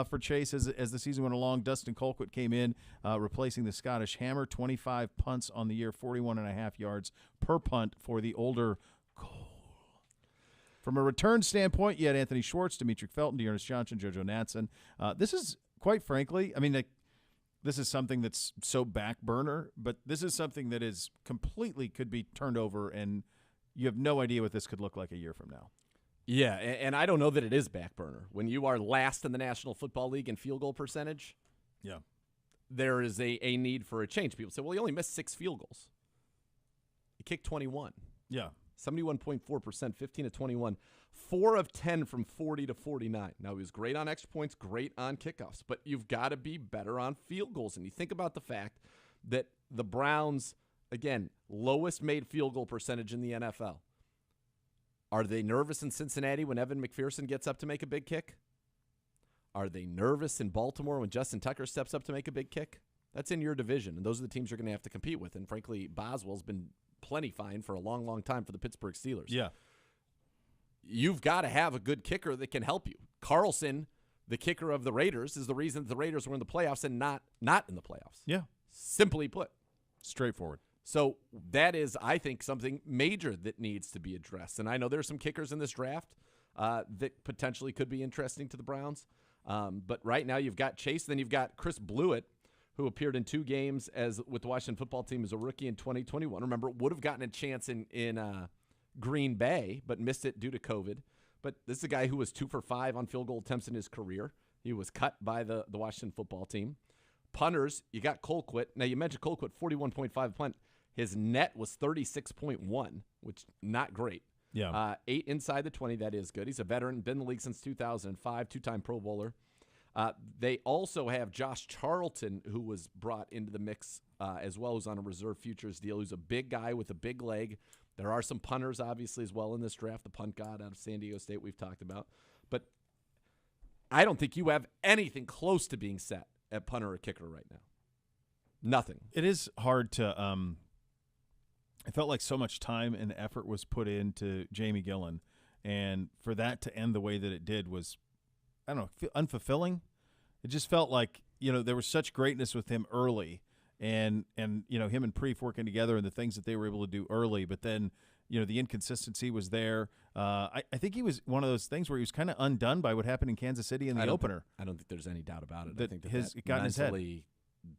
for Chase as the season went along. Dustin Colquitt came in, replacing the Scottish Hammer. 25 punts on the year, 41.5 yards per punt for the older Cole. From a return standpoint, you had Anthony Schwartz, Demetric Felton, Dearness Johnson, JoJo Natson. This is, quite frankly, I mean, this is something that's so back burner, but this is something that is completely could be turned over, and you have no idea what this could look like a year from now. Yeah, and I don't know that it is back burner. When you are last in the National Football League in field goal percentage, yeah, there is a need for a change. People say, well, he only missed 6 field goals. He kicked 21. Yeah. 71.4%, 15 to 21. 4 of 10 from 40 to 49. Now, he was great on extra points, great on kickoffs, but you've got to be better on field goals. And you think about the fact that the Browns, again, lowest made field goal percentage in the NFL. Are they nervous in Cincinnati when Evan McPherson gets up to make a big kick? Are they nervous in Baltimore when Justin Tucker steps up to make a big kick? That's in your division, and those are the teams you're going to have to compete with. And frankly, Boswell's been plenty fine for a long, long time for the Pittsburgh Steelers. Yeah. You've got to have a good kicker that can help you. Carlson, the kicker of the Raiders, is the reason that the Raiders were in the playoffs and not in the playoffs. Yeah. Simply put. Straightforward. So that is, I think, something major that needs to be addressed. And I know there's some kickers in this draft that potentially could be interesting to the Browns. But right now you've got Chase, then you've got Chris Blewett, who appeared in 2 games with the Washington football team as a rookie in 2021. Remember, would have gotten a chance in Green Bay, but missed it due to COVID. But this is a guy who was 2 for 5 on field goal attempts in his career. He was cut by the Washington football team. Punters, you got Colquitt. Now, you mentioned Colquitt, 41.5 punt. His net was 36.1, which not great. Yeah. 8 inside the 20, that is good. He's a veteran, been in the league since 2005, 2-time Pro Bowler. They also have Josh Charlton, who was brought into the mix as well, who's on a reserve futures deal. Who's a big guy with a big leg. There are some punters, obviously, as well in this draft. The punt god out of San Diego State we've talked about. But I don't think you have anything close to being set at punter or kicker right now. Nothing. It is hard to I felt like so much time and effort was put into Jamie Gillen, and for that to end the way that it did was, I don't know, unfulfilling. It just felt like, there was such greatness with him early, and him and Preef working together and the things that they were able to do early, but then, the inconsistency was there. I think he was one of those things where he was kind of undone by what happened in Kansas City in the opener. I don't think there's any doubt about it. That I think it got in his head.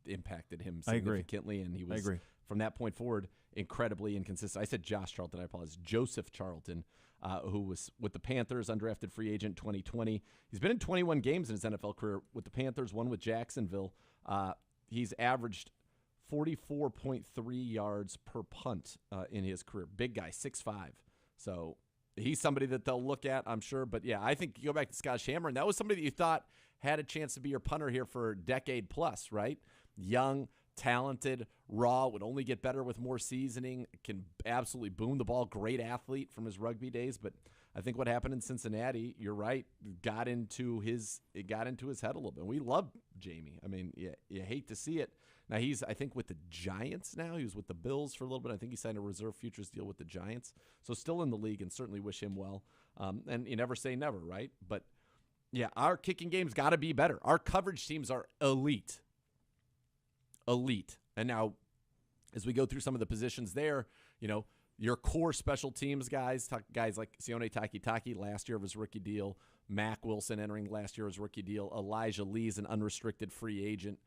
Impacted him significantly, and he was, from that point forward, incredibly inconsistent. I said Josh Charlton. I apologize. Joseph Charlton, who was with the Panthers, undrafted free agent 2020. He's been in 21 games in his NFL career with the Panthers, one with Jacksonville. He's averaged 44.3 yards per punt in his career. Big guy, 6'5". So he's somebody that they'll look at, I'm sure. But, yeah, I think you go back to Scottish Hammer, and that was somebody that you thought had a chance to be your punter here for a decade plus, right? Young, talented, raw, would only get better with more seasoning, can absolutely boom the ball, great athlete from his rugby days. But I think what happened in Cincinnati, you're right, got into his head a little bit. And we love Jamie. I mean, you hate to see it. Now he's, I think, with the Giants now. He was with the Bills for a little bit. I think he signed a reserve futures deal with the Giants. So still in the league, and certainly wish him well. And you never say never, right? But, yeah, our kicking game's got to be better. Our coverage teams are elite. And now, as we go through some of the positions there, your core special teams guys like Sione Takitaki last year of his rookie deal, Mac Wilson entering last year of his rookie deal, Elijah Lee's an unrestricted free agent.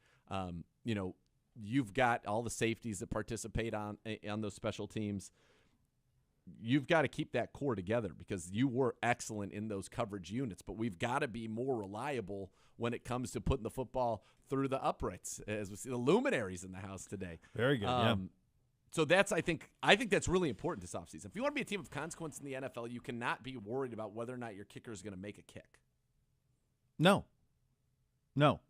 You've got all the safeties that participate on those special teams. You've got to keep that core together because you were excellent in those coverage units, but we've got to be more reliable when it comes to putting the football through the uprights, as we see the luminaries in the house today. Very good, yeah. So that's I think that's really important this offseason. If you want to be a team of consequence in the NFL, you cannot be worried about whether or not your kicker is going to make a kick. No,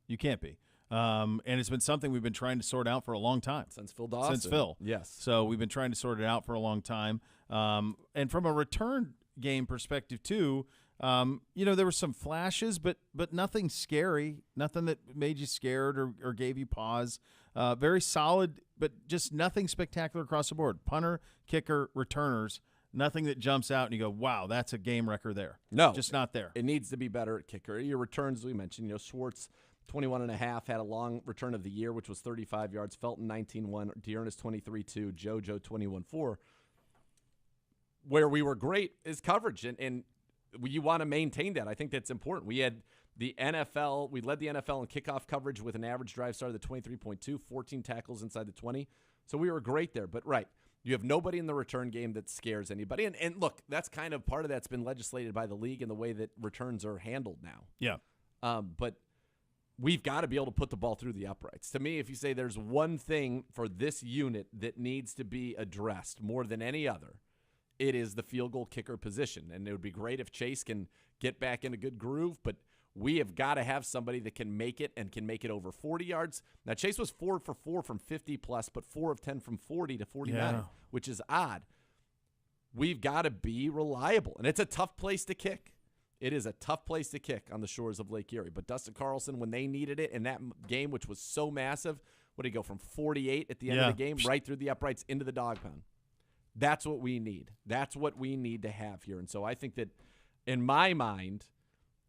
you can't be. And it's been something we've been trying to sort out for a long time. Since Phil Dawson. Since Phil. Yes. So we've been trying to sort it out for a long time. And from a return game perspective, too, there were some flashes, but nothing scary, nothing that made you scared or gave you pause. Very solid, but just nothing spectacular across the board. Punter, kicker, returners, nothing that jumps out and you go, wow, that's a game record there. No. Just not there. It needs to be better at kicker. Your returns, we mentioned, Schwartz, 21.5, had a long return of the year, which was 35 yards. Felton, 19-1. Dearness, 23-2. JoJo, 21-4. Where we were great is coverage, and you want to maintain that. I think that's important. We had we led the NFL in kickoff coverage with an average drive start of the 23.2, 14 tackles inside the 20. So we were great there. But, right, you have nobody in the return game that scares anybody. And look, that's kind of part of that's been legislated by the league and the way that returns are handled now. Yeah. But we've got to be able to put the ball through the uprights. To me, if you say there's one thing for this unit that needs to be addressed more than any other, it is the field goal kicker position. And it would be great if Chase can get back in a good groove, but we have got to have somebody that can make it and can make it over 40 yards. Now, Chase was 4 for 4 from 50-plus, but 4 of 10 from 40 to 49, which is odd. We've got to be reliable, and it's a tough place to kick. It is a tough place to kick on the shores of Lake Erie. But Dustin Carlson, when they needed it in that game, which was so massive, what did he go from 48 at the end of the game right through the uprights into the dog pound? That's what we need. That's what we need to have here. And so I think that, in my mind,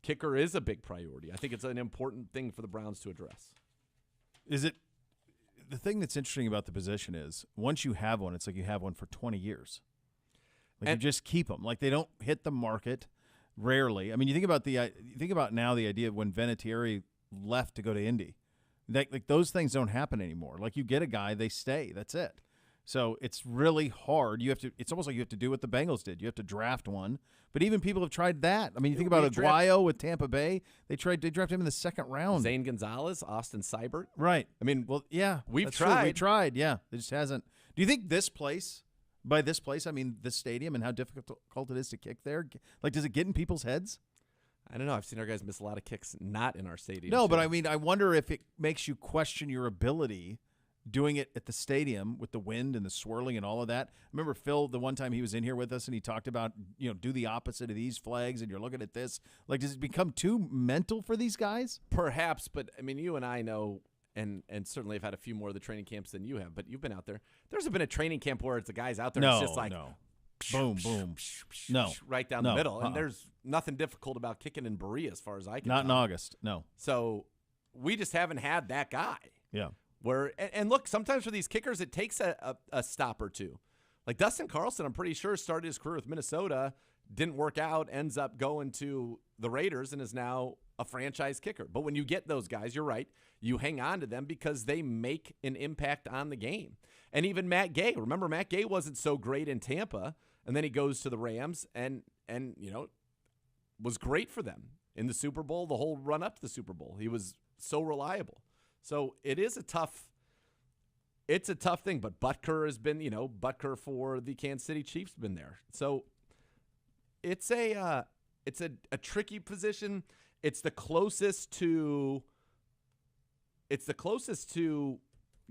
kicker is a big priority. I think it's an important thing for the Browns to address. Is it – the thing that's interesting about the position is once you have one, it's like you have one for 20 years. Like you just keep them. Like they don't hit the market rarely. I mean, you think about now the idea of when Vinatieri left to go to Indy. Like those things don't happen anymore. Like you get a guy, they stay. That's it. So it's really hard. It's almost like you have to do what the Bengals did. You have to draft one. But even people have tried that. I mean, you think about Aguayo with Tampa Bay. They drafted him in the second round. Zane Gonzalez, Austin Seibert. Right. I mean, well, yeah, we've tried. We tried. Yeah, it just hasn't. Do you think this place? By this place, I mean the stadium and how difficult it is to kick there. Like, does it get in people's heads? I don't know. I've seen our guys miss a lot of kicks not in our stadium. No, but I mean, I wonder if it makes you question your ability doing it at the stadium with the wind and the swirling and all of that. I remember Phil, the one time he was in here with us, and he talked about, do the opposite of these flags, and you're looking at this. Like, does it become too mental for these guys? Perhaps, but, I mean, you and I know, and certainly have had a few more of the training camps than you have, but you've been out there. There's been a training camp where it's the guys out there, and it's just like, boom, boom. No. Right down the middle. And there's nothing difficult about kicking in Berea as far as I can Not tell. in August, no. So we just haven't had that guy. Yeah. And look, sometimes for these kickers, it takes a stop or two. Like Dustin Carlson, I'm pretty sure, started his career with Minnesota, didn't work out, ends up going to the Raiders, and is now a franchise kicker. But when you get those guys, you're right, you hang on to them because they make an impact on the game. And even Matt Gay. Remember, Matt Gay wasn't so great in Tampa, and then he goes to the Rams and was great for them in the Super Bowl, the whole run up to the Super Bowl. He was so reliable. So it is a tough thing, but Butker has been, Butker for the Kansas City Chiefs been there. So it's a tricky position. It's the closest to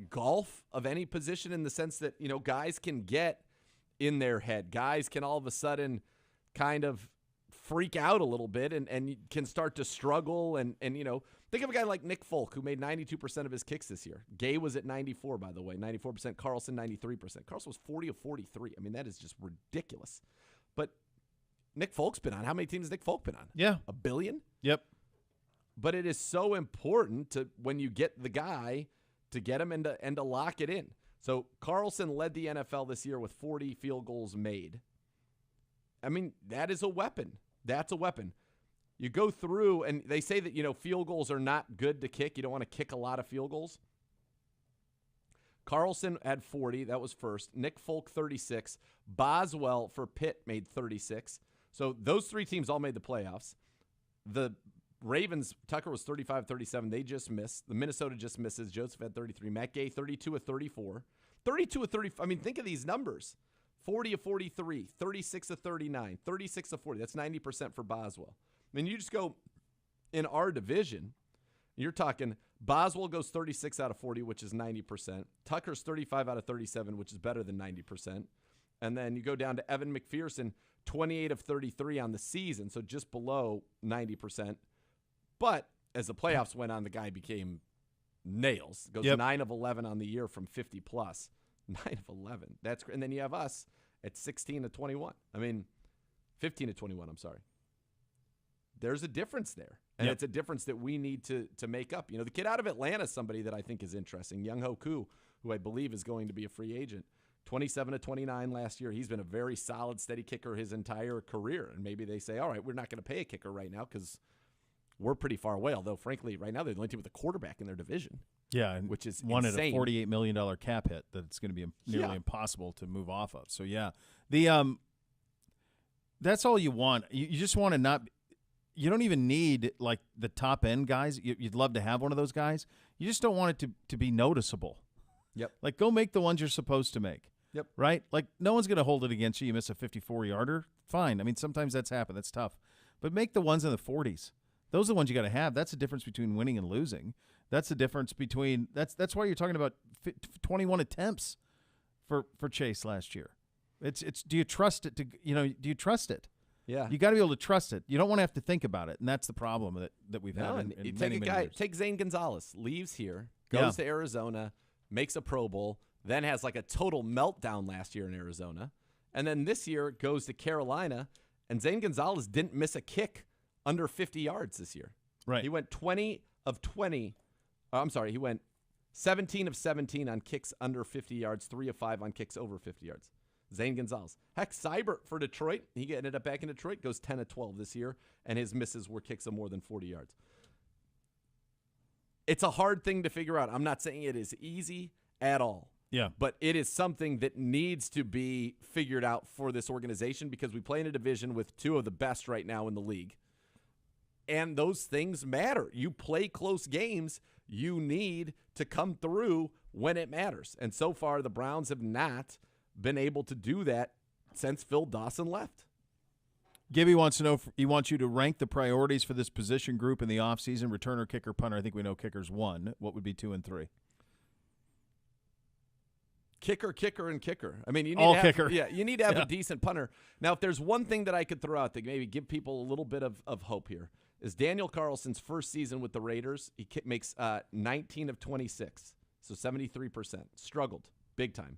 golf of any position in the sense that, guys can get in their head. Guys can all of a sudden kind of freak out a little bit and can start to struggle and think of a guy like Nick Folk, who made 92% of his kicks this year. Gay was at 94, by the way, 94%. Carlson, 93%. Carlson was 40 of 43. I mean, that is just ridiculous. But Nick Folk's been on. How many teams has Nick Folk been on? Yeah. 1 billion? Yep. But it is so important to, when you get the guy, to get him and to lock it in. So Carlson led the NFL this year with 40 field goals made. I mean, that is a weapon. That's a weapon. You go through, and they say that, field goals are not good to kick. You don't want to kick a lot of field goals. Carlson had 40. That was first. Nick Folk, 36. Boswell for Pitt made 36. So those three teams all made the playoffs. The Ravens, Tucker was 35-37. They just missed. The Minnesota just misses. Joseph had 33. Matt Gay, 32 of 34. 32 of 30. I mean, think of these numbers. 40 of 43. 36 of 39. 36 of 40. That's 90% for Boswell. I mean, you just go in our division, you're talking Boswell goes 36 out of 40, which is 90%. Tucker's 35 out of 37, which is better than 90%. And then you go down to Evan McPherson, 28 of 33 on the season, so just below 90%. But as the playoffs went on, the guy became nails. Goes 9 of 11 on the year from 50 plus. 9 of 11. That's great. And then you have us at 16 to 21. I mean, 15 to 21, I'm sorry. There's a difference there. And it's a difference that we need to make up. The kid out of Atlanta is somebody that I think is interesting. Young-Ho Koo, who I believe is going to be a free agent. 27 to 29 last year. He's been a very solid, steady kicker his entire career. And maybe they say, all right, we're not going to pay a kicker right now because we're pretty far away. Although, frankly, right now they're the only team with a quarterback in their division. Yeah, and which is one insane. at a $48 million cap hit that it's going to be nearly impossible to move off of. So, that's all you want. You just want to not – you don't even need, like, the top-end guys. You'd love to have one of those guys. You just don't want it to be noticeable. Yep. Like, go make the ones you're supposed to make. Yep. Right? Like, no one's going to hold it against you. You miss a 54-yarder. Fine. I mean, sometimes that's happened. That's tough. But make the ones in the 40s. Those are the ones you got to have. That's the difference between winning and losing. That's the difference between – that's why you're talking about 21 attempts for Chase last year. It's do you trust it to – do you trust it? Yeah. You got to be able to trust it. You don't want to have to think about it, and that's the problem that we've had in you many, many years. Take Zane Gonzalez, leaves here, goes to Arizona, makes a Pro Bowl, then has like a total meltdown last year in Arizona, and then this year goes to Carolina, and Zane Gonzalez didn't miss a kick under 50 yards this year. Right. He went 20 of 20. He went 17 of 17 on kicks under 50 yards, 3 of 5 on kicks over 50 yards. Zane Gonzalez. Heck, Seibert for Detroit. He ended up back in Detroit, goes 10 of 12 this year, and his misses were kicks of more than 40 yards. It's a hard thing to figure out. I'm not saying it is easy at all. Yeah. But it is something that needs to be figured out for this organization because we play in a division with two of the best right now in the league. And those things matter. You play close games. You need to come through when it matters. And so far, the Browns have not been able to do that since Phil Dawson left. Gibby wants to know, he wants you to rank the priorities for this position group in the offseason, returner, kicker, punter. I think we know kicker's 1. What would be 2 and 3? Kicker, and kicker. I mean, you need all to have, kicker. Yeah, you need to have a decent punter. Now, if there's one thing that I could throw out that maybe give people a little bit of hope here is Daniel Carlson's first season with the Raiders. He makes 19 of 26, so 73%. Struggled big time.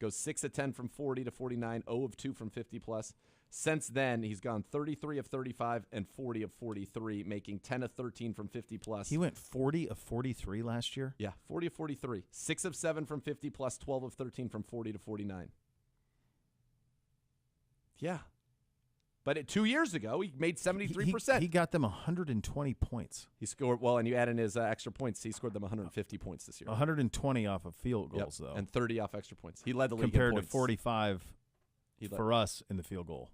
Goes 6 of 10 from 40 to 49, 0 of 2 from 50 plus. Since then, he's gone 33 of 35 and 40 of 43, making 10 of 13 from 50 plus. He went 40 of 43 last year? Yeah, 40 of 43. 6 of 7 from 50 plus, 12 of 13 from 40 to 49. Yeah. But 2 years ago, he made 73%. He got them 120 points. He scored, well, and you add in his extra points, he scored them 150 points this year. 120 off of field goals, though. And 30 off extra points. He led the league compared in points. to 45 for us in the field goal.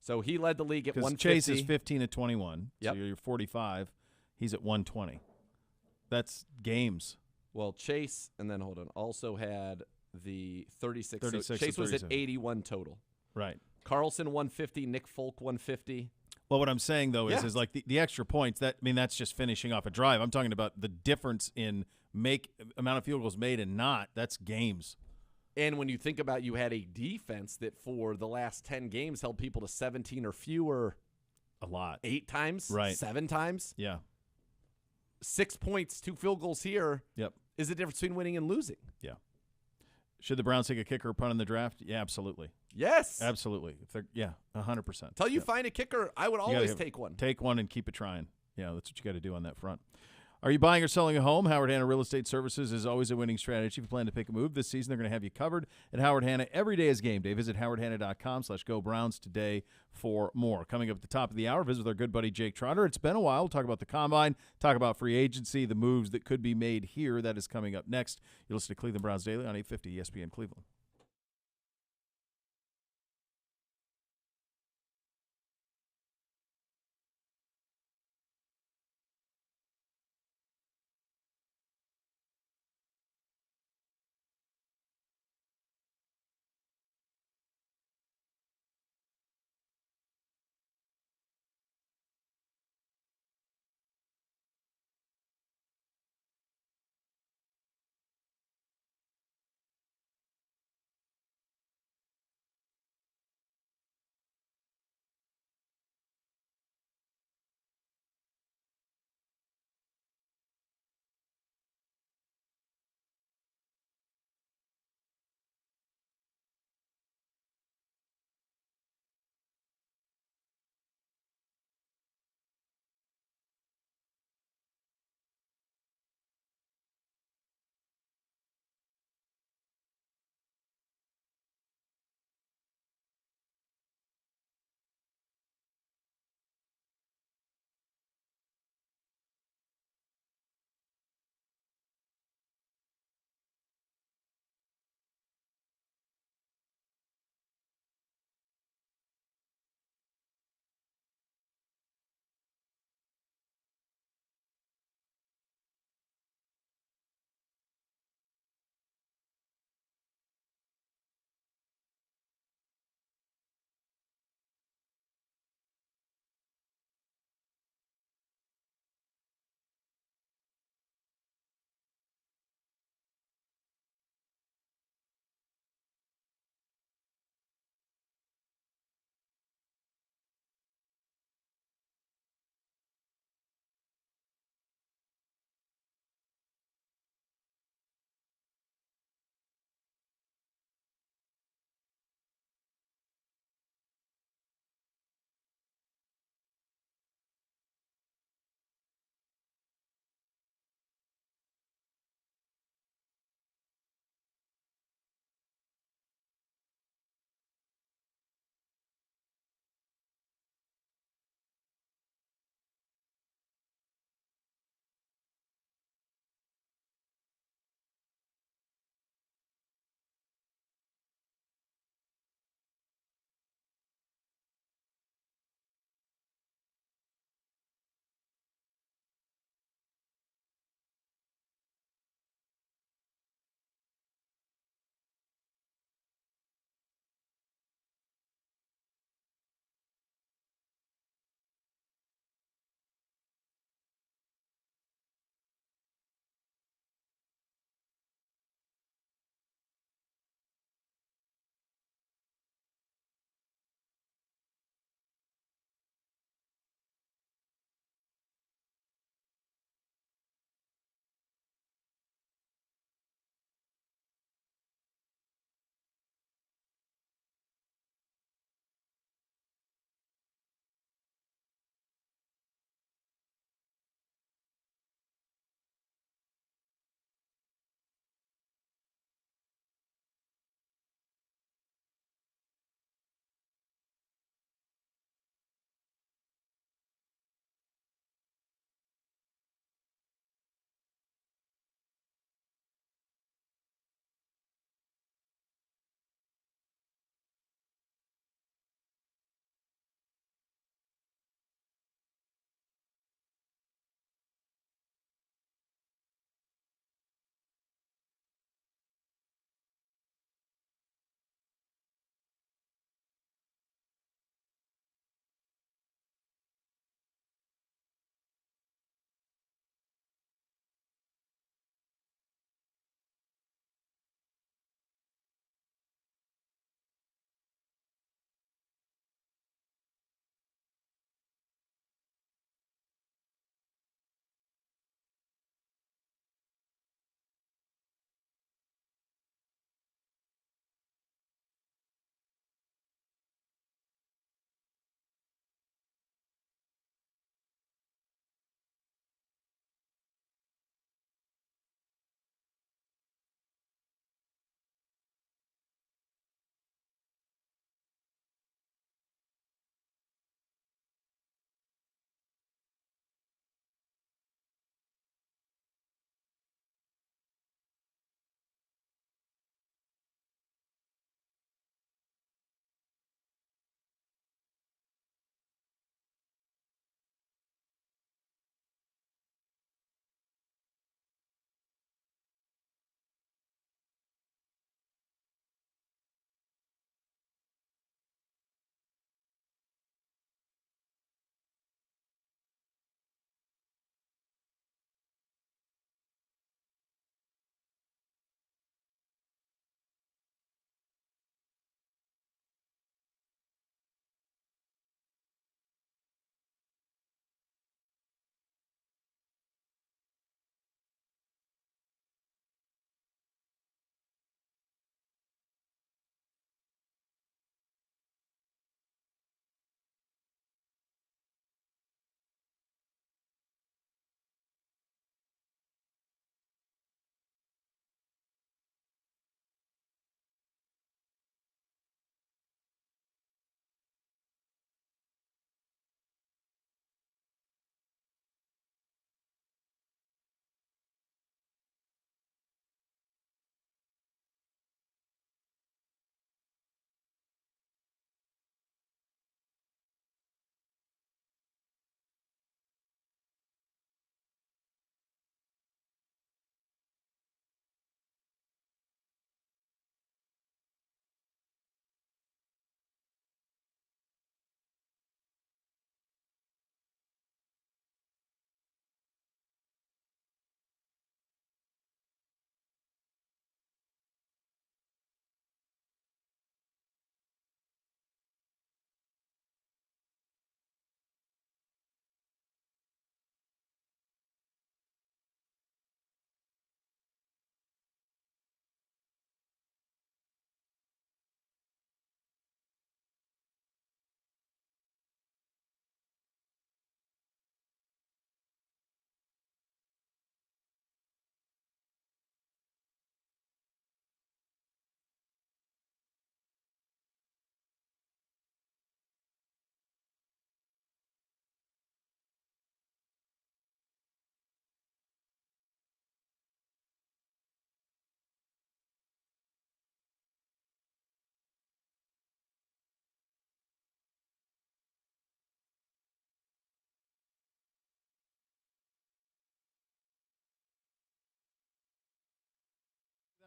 So he led the league at 150. Chase is 15 at 21. Yep. So you're 45. He's at 120. That's games. Well, Chase, and then hold on, also had the 36. 36 so Chase was at 37. 81 total. Right. Carlson 150, Nick Folk 150. Well, what I'm saying, though, is like the extra points, that's just finishing off a drive. I'm talking about the difference in amount of field goals made and not. That's games. And when you think about you had a defense that for the last 10 games held people to 17 or fewer. A lot. 8 times? Right. 7 times? Yeah. 6 points, 2 field goals here. Yep. Is the difference between winning and losing. Yeah. Should the Browns take a kicker or punt in the draft? Yeah, absolutely. Yes. Absolutely. If they're 100%. Until you find a kicker, I would always take one. Take one and keep it trying. Yeah, that's what you got to do on that front. Are you buying or selling a home? Howard Hanna Real Estate Services is always a winning strategy. If you plan to pick a move this season, they're going to have you covered at Howard Hanna. Every day is game day. Visit howardhanna.com/GoBrowns today for more. Coming up at the top of the hour, visit with our good buddy Jake Trotter. It's been a while. We'll talk about the Combine, talk about free agency, the moves that could be made here. That is coming up next. You'll listen to Cleveland Browns Daily on 850 ESPN Cleveland.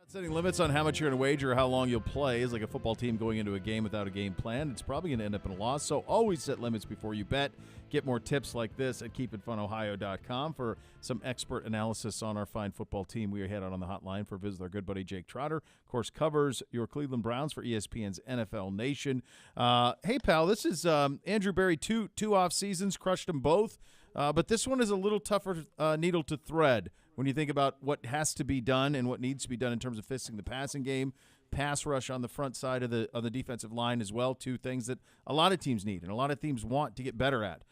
Setting limits on how much you're going to wager or how long you'll play is like a football team going into a game without a game plan. It's probably going to end up in a loss, so always set limits before you bet. Get more tips like this at keepitfunohio.com for some expert analysis on our fine football team. We are head on the hotline for a visit with our good buddy Jake Trotter. Of course, covers your Cleveland Browns for ESPN's NFL Nation. Hey, pal, this is Andrew Berry, two off seasons, crushed them both. But this one is a little tougher needle to thread when you think about what has to be done and what needs to be done in terms of fixing the passing game, pass rush on the front side of the defensive line as well, two things that a lot of teams need and a lot of teams want to get better at.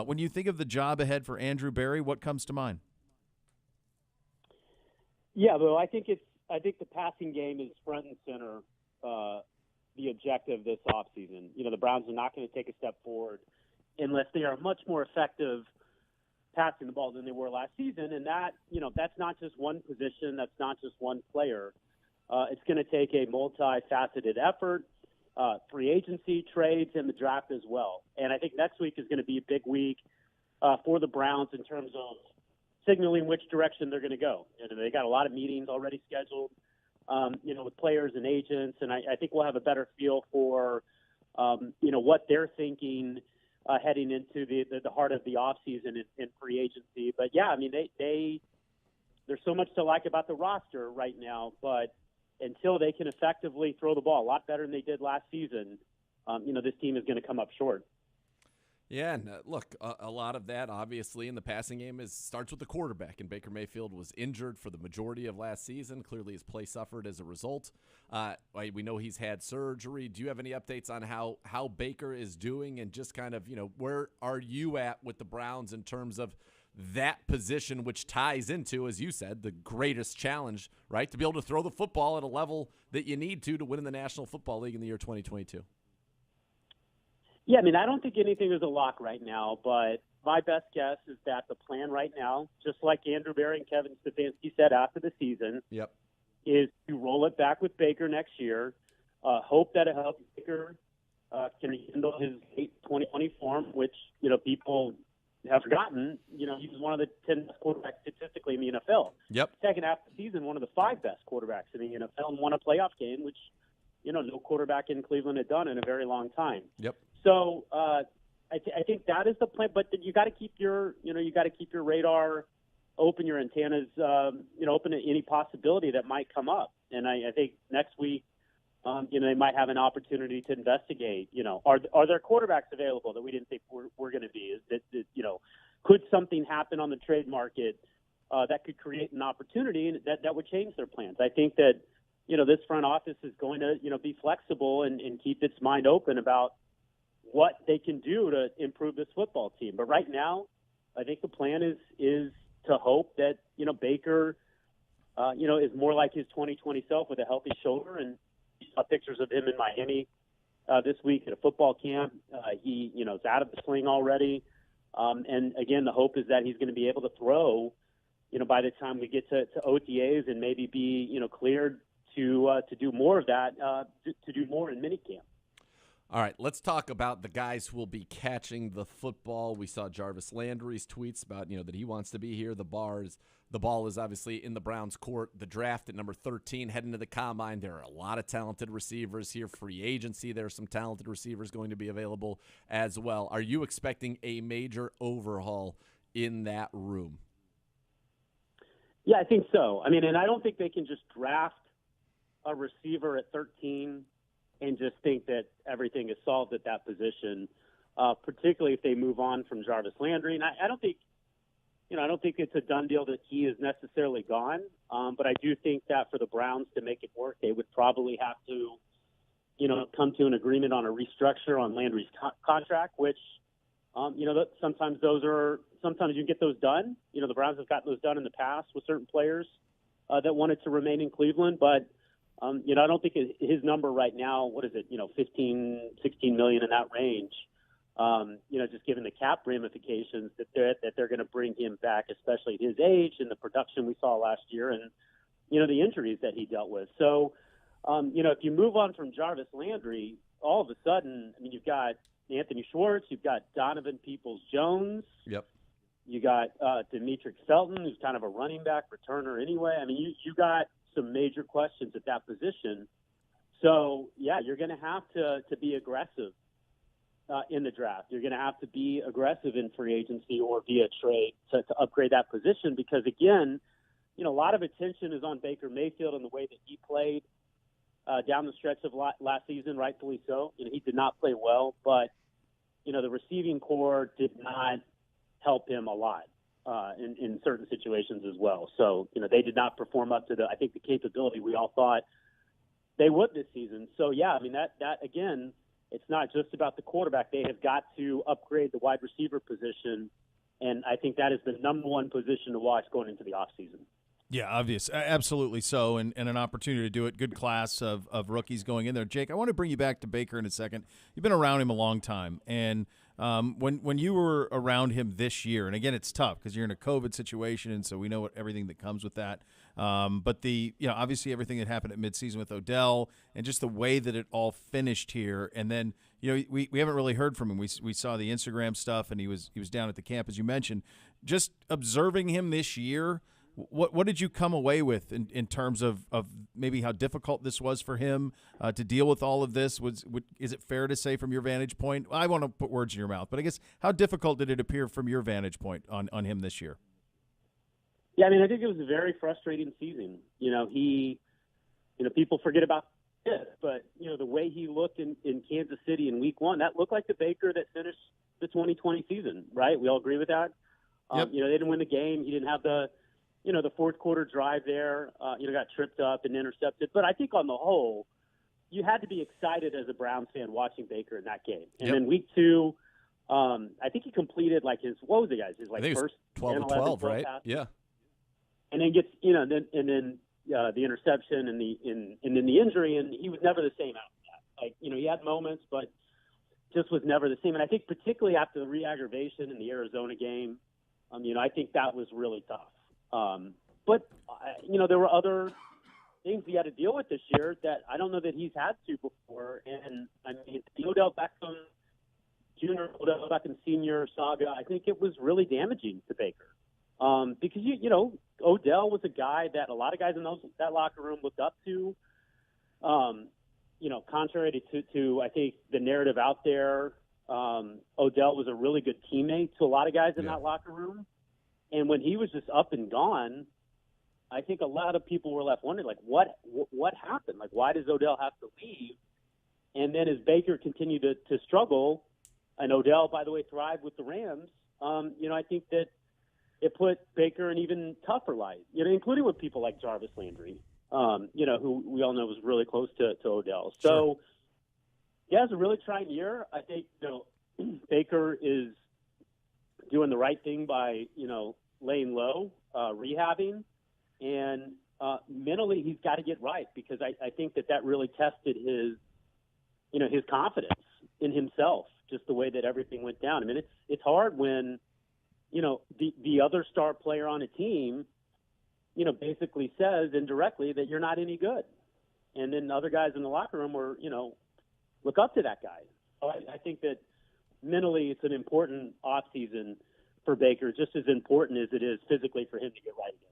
When you think of the job ahead for Andrew Berry, what comes to mind? Yeah, well, I think the passing game is front and center, the objective this offseason. The Browns are not going to take a step forward unless they are much more effective passing the ball than they were last season, and that's not just one position, that's not just one player. It's going to take a multifaceted effort, free agency, trades, and the draft as well. And I think next week is going to be a big week for the Browns in terms of signaling which direction they're going to go. They got a lot of meetings already scheduled, with players and agents, and I think we'll have a better feel for, what they're thinking heading into the heart of the offseason in free agency. But, yeah, I mean, there's so much to like about the roster right now, but until they can effectively throw the ball a lot better than they did last season, this team is going to come up short. Yeah, and look, a lot of that, obviously, in the passing game starts with the quarterback, and Baker Mayfield was injured for the majority of last season. Clearly, his play suffered as a result. We know he's had surgery. Do you have any updates on how Baker is doing, and just kind of, where are you at with the Browns in terms of that position, which ties into, as you said, the greatest challenge, right, to be able to throw the football at a level that you need to win in the National Football League in the year 2022? Yeah, I mean, I don't think anything is a lock right now, but my best guess is that the plan right now, just like Andrew Berry and Kevin Stefanski said after the season, is to roll it back with Baker next year, hope that it helps Baker can handle his late 2020 form, which, people have forgotten. He was one of the 10 best quarterbacks statistically in the NFL. Second half of the season, one of the 5 best quarterbacks in the NFL, and won a playoff game, which, no quarterback in Cleveland had done in a very long time. So I think that is the plan, but you got to keep your radar open, your antennas, open to any possibility that might come up. And I think next week, they might have an opportunity to investigate. Are there quarterbacks available that we didn't think were going to be? Could something happen on the trade market that could create an opportunity and that would change their plans? I think that this front office is going to be flexible and keep its mind open about what they can do to improve this football team. But right now, I think the plan is to hope that, Baker, is more like his 2020 self with a healthy shoulder. And you saw pictures of him in Miami this week at a football camp. He, is out of the sling already. And again, the hope is that he's going to be able to throw, by the time we get to OTAs and maybe be, cleared to do more of that, to do more in minicamp. All right, let's talk about the guys who will be catching the football. We saw Jarvis Landry's tweets about, that he wants to be here. The ball is obviously in the Browns' court. The draft at number 13, heading to the combine. There are a lot of talented receivers here. Free agency, there are some talented receivers going to be available as well. Are you expecting a major overhaul in that room? Yeah, I think so. I mean, and I don't think they can just draft a receiver at 13 and just think that everything is solved at that position, particularly if they move on from Jarvis Landry. And I don't think, I don't think it's a done deal that he is necessarily gone. But I do think that for the Browns to make it work, they would probably have to, come to an agreement on a restructure on Landry's contract, which, sometimes you can get those done. The Browns have gotten those done in the past with certain players that wanted to remain in Cleveland, but I don't think his number right now, what is it, 15, 16 million in that range, just given the cap ramifications that they're going to bring him back, especially at his age and the production we saw last year and, the injuries that he dealt with. So, if you move on from Jarvis Landry, all of a sudden, you've got Anthony Schwartz, you've got Donovan Peoples-Jones. You got Demetric Felton, who's kind of a running back returner anyway. You got some major questions at that position. So, yeah, you're going to have to be aggressive in the draft. You're going to have to be aggressive in free agency or via trade to upgrade that position because, again, a lot of attention is on Baker Mayfield and the way that he played down the stretch of last season, rightfully so. He did not play well, but, the receiving core did not help him a lot in certain situations as well. So, they did not perform up to the capability we all thought they would this season. So, yeah, that again, it's not just about the quarterback. They have got to upgrade the wide receiver position, and I think that is the number one position to watch going into the offseason. Yeah, obvious. Absolutely so, and an opportunity to do it. Good class of rookies going in there. Jake, I want to bring you back to Baker in a second. You've been around him a long time, and when you were around him this year, and again, it's tough because you're in a COVID situation, and so we know everything that comes with that. But obviously everything that happened at midseason with Odell and just the way that it all finished here, and then we haven't really heard from him. We saw the Instagram stuff, and he was down at the camp as you mentioned. Just observing him this year. What did you come away with in terms of maybe how difficult this was for him to deal with all of this? Is it fair to say from your vantage point? I want to put words in your mouth, but I guess how difficult did it appear from your vantage point on him this year? Yeah, I think it was a very frustrating season. People forget about this, but the way he looked in Kansas City in Week 1, that looked like the Baker that finished the 2020 season, right? We all agree with that. Yep. They didn't win the game. He didn't have the fourth quarter drive there, got tripped up and intercepted. But I think on the whole, you had to be excited as a Browns fan watching Baker in that game. And then Week 2, I think he completed what was it, guys? His first 12 10, or 12, 12 right? passes. Yeah. And then gets, the interception and then the injury, and he was never the same after that. He had moments, but just was never the same. And I think particularly after the re-aggravation in the Arizona game, I think that was really tough. But there were other things he had to deal with this year that I don't know that he's had to before. And the Odell Beckham Jr., Odell Beckham Sr. saga, I think it was really damaging to Baker. Because, Odell was a guy that a lot of guys in that locker room looked up to. Contrary to I think the narrative out there, Odell was a really good teammate to a lot of guys in that locker room. And when he was just up and gone, I think a lot of people were left wondering, what happened? Why does Odell have to leave? And then as Baker continued to struggle, and Odell, by the way, thrived with the Rams, I think that it put Baker in even tougher light, including with people like Jarvis Landry, who we all know was really close to Odell. So, yeah, it's a really trying year. I think, Baker is doing the right thing by, laying low, rehabbing, and mentally he's got to get right because I think that really tested his confidence in himself, just the way that everything went down. It's hard when, the other star player on a team, basically says indirectly that you're not any good. And then other guys in the locker room were, look up to that guy. So I think that mentally it's an important offseason for Baker, just as important as it is physically for him to get right again.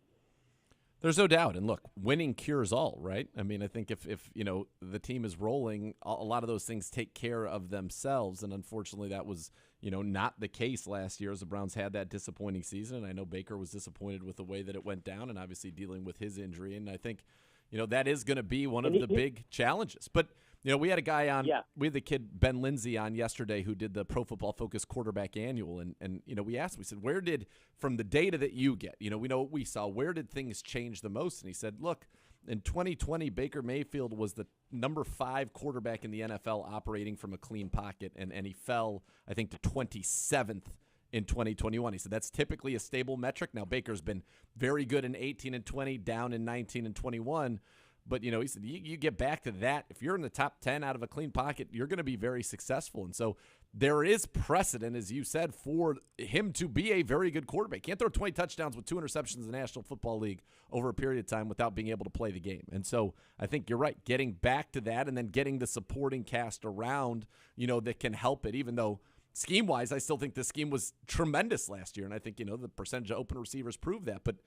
There's no doubt. And look, winning cures all, right? I think if the team is rolling, a lot of those things take care of themselves. And unfortunately, that was, not the case last year as the Browns had that disappointing season. And I know Baker was disappointed with the way that it went down and obviously dealing with his injury. And I think, that is going to be one of the big challenges. But, we had a guy on, we had the kid Ben Lindsay on yesterday who did the Pro Football Focus quarterback annual. And we asked him, we said, where did, from the data that you get, we know what we saw, where did things change the most? And he said, look, in 2020, Baker Mayfield was the number 5 quarterback in the NFL operating from a clean pocket. And he fell, I think, to 27th in 2021. He said that's typically a stable metric. Now, Baker's been very good in 18 and 20, down in 19 and 21. But, he said you get back to that. If you're in the top 10 out of a clean pocket, you're going to be very successful. And so there is precedent, as you said, for him to be a very good quarterback. Can't throw 20 touchdowns with 2 interceptions in the National Football League over a period of time without being able to play the game. And so I think you're right, getting back to that and then getting the supporting cast around, that can help it, even though scheme-wise, I still think the scheme was tremendous last year. And I think, the percentage of open receivers proved that. But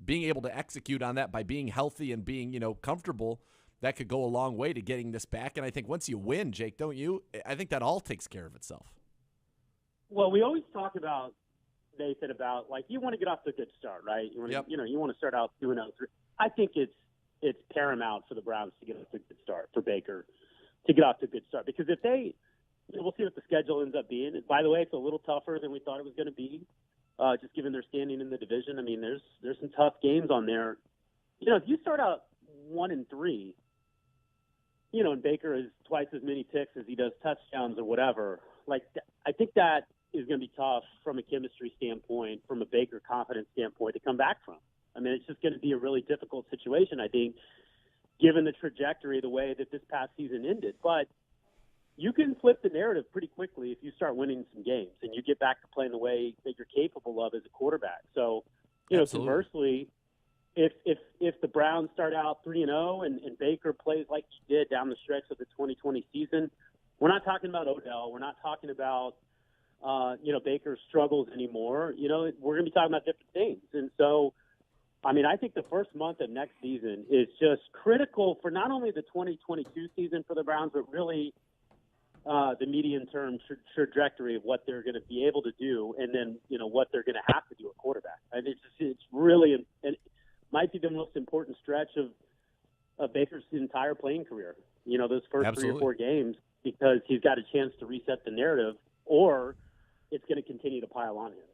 being able to execute on that by being healthy and being, comfortable, that could go a long way to getting this back. And I think once you win, Jake, don't you? I think that all takes care of itself. Well, we always talk about, Nathan, about like you want to get off to a good start, right? You want to, Yep. You want to start out 2-0. I think it's paramount for the Browns to get off to a good start, for Baker to get off to a good start, because if they, we'll see what the schedule ends up being. And by the way, it's a little tougher than we thought it was going to be, just given their standing in the division. I mean, there's some tough games on there. If you start out 1-3. And Baker has twice as many picks as he does touchdowns or whatever. Like, I think that is going to be tough from a chemistry standpoint, from a Baker confidence standpoint to come back from. I mean, it's just going to be a really difficult situation, I think, given the trajectory, the way that this past season ended. But you can flip the narrative pretty quickly if you start winning some games and you get back to playing the way that you're capable of as a quarterback. So, conversely, if the Browns start out 3-0 and Baker plays like he did down the stretch of the 2020 season, we're not talking about Odell. We're not talking about, Baker's struggles anymore. We're going to be talking about different things. And so, I mean, I think the first month of next season is just critical for not only the 2022 season for the Browns, but really the medium-term trajectory of what they're going to be able to do, and then, what they're going to have to do at quarterback. I mean, it's really – might be the most important stretch of Baker's entire playing career, those first Absolutely. 3 or 4 games, because he's got a chance to reset the narrative, or it's going to continue to pile on him.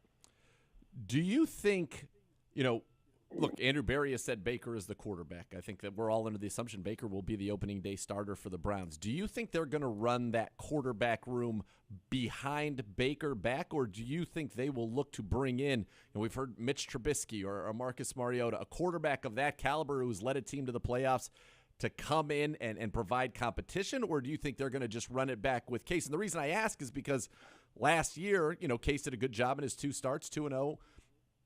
Do you think, look, Andrew Berry has said Baker is the quarterback. I think that we're all under the assumption Baker will be the opening day starter for the Browns. Do you think they're going to run that quarterback room behind Baker back, or do you think they will look to bring in, and we've heard Mitch Trubisky or Marcus Mariota, a quarterback of that caliber who's led a team to the playoffs, to come in and provide competition, or do you think they're going to just run it back with Case? And the reason I ask is because last year, Case did a good job in his 2 starts, 2-0,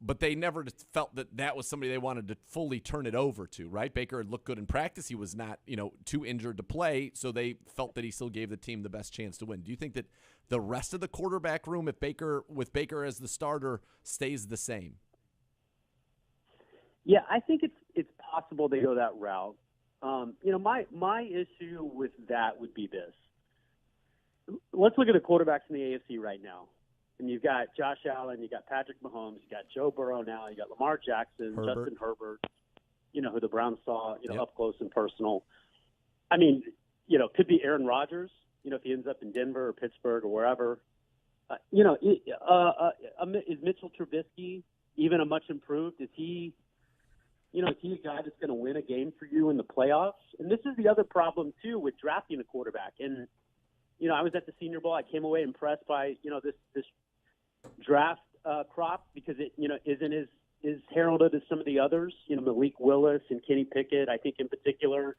but they never felt that was somebody they wanted to fully turn it over to, right? Baker had looked good in practice. He was not, too injured to play, so they felt that he still gave the team the best chance to win. Do you think that the rest of the quarterback room, with Baker as the starter, stays the same? Yeah, I think it's possible they go that route. My issue with that would be this. Let's look at the quarterbacks in the AFC right now. And you've got Josh Allen, you've got Patrick Mahomes, you've got Joe Burrow now, you've got Lamar Jackson, Justin Herbert, who the Browns saw, up close and personal. I mean, could be Aaron Rodgers, if he ends up in Denver or Pittsburgh or wherever. Is Mitchell Trubisky even a much improved? Is he a guy that's going to win a game for you in the playoffs? And this is the other problem, too, with drafting a quarterback. And, I was at the Senior Bowl. I came away impressed by, this draft crop, because it, isn't as heralded as some of the others. Malik Willis and Kenny Pickett, I think in particular,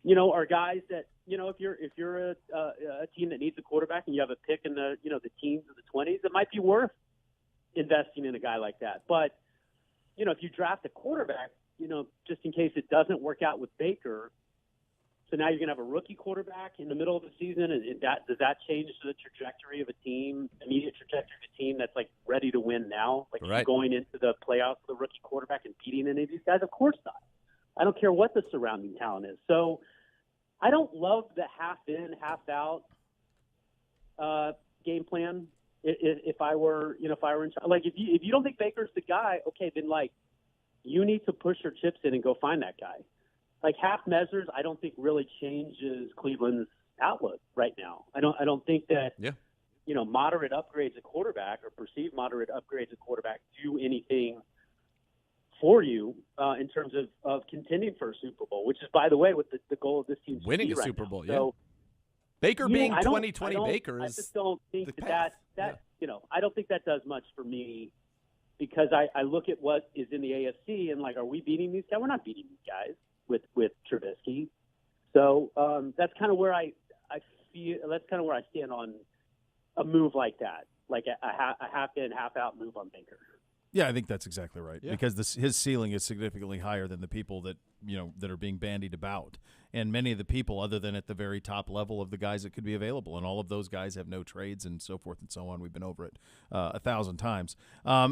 are guys that, if you're a team that needs a quarterback and you have a pick in the, the teens or the 20s, it might be worth investing in a guy like that. But, if you draft a quarterback, just in case it doesn't work out with Baker, so now you're going to have a rookie quarterback in the middle of the season, and does that change the trajectory of a team, immediate trajectory of a team that's, like, ready to win now? Like, right. Going into the playoffs with a rookie quarterback and beating any of these guys? Of course not. I don't care what the surrounding talent is. So I don't love the half-in, half-out game plan. If I were in charge, like, if you don't think Baker's the guy, okay, then, like, you need to push your chips in and go find that guy. Like, half measures, I don't think really changes Cleveland's outlook right now. I don't think that moderate upgrades at quarterback or perceived moderate upgrades at quarterback do anything for you in terms of contending for a Super Bowl, which is, by the way, what the goal of this team is, winning a right Super Bowl. now. So, Baker being 2020 Baker is. I just don't think that I don't think that does much for me, because I look at what is in the AFC and, like, are we beating these guys? We're not beating these guys with Trubisky. So that's kind of where I feel. That's kind of where I stand on a move like that, like a half in, half out move on Baker. Yeah, I think that's exactly right because his ceiling is significantly higher than the people that that are being bandied about, and many of the people, other than at the very top level of the guys that could be available, and all of those guys have no trades and so forth and so on. We've been over it 1,000 times.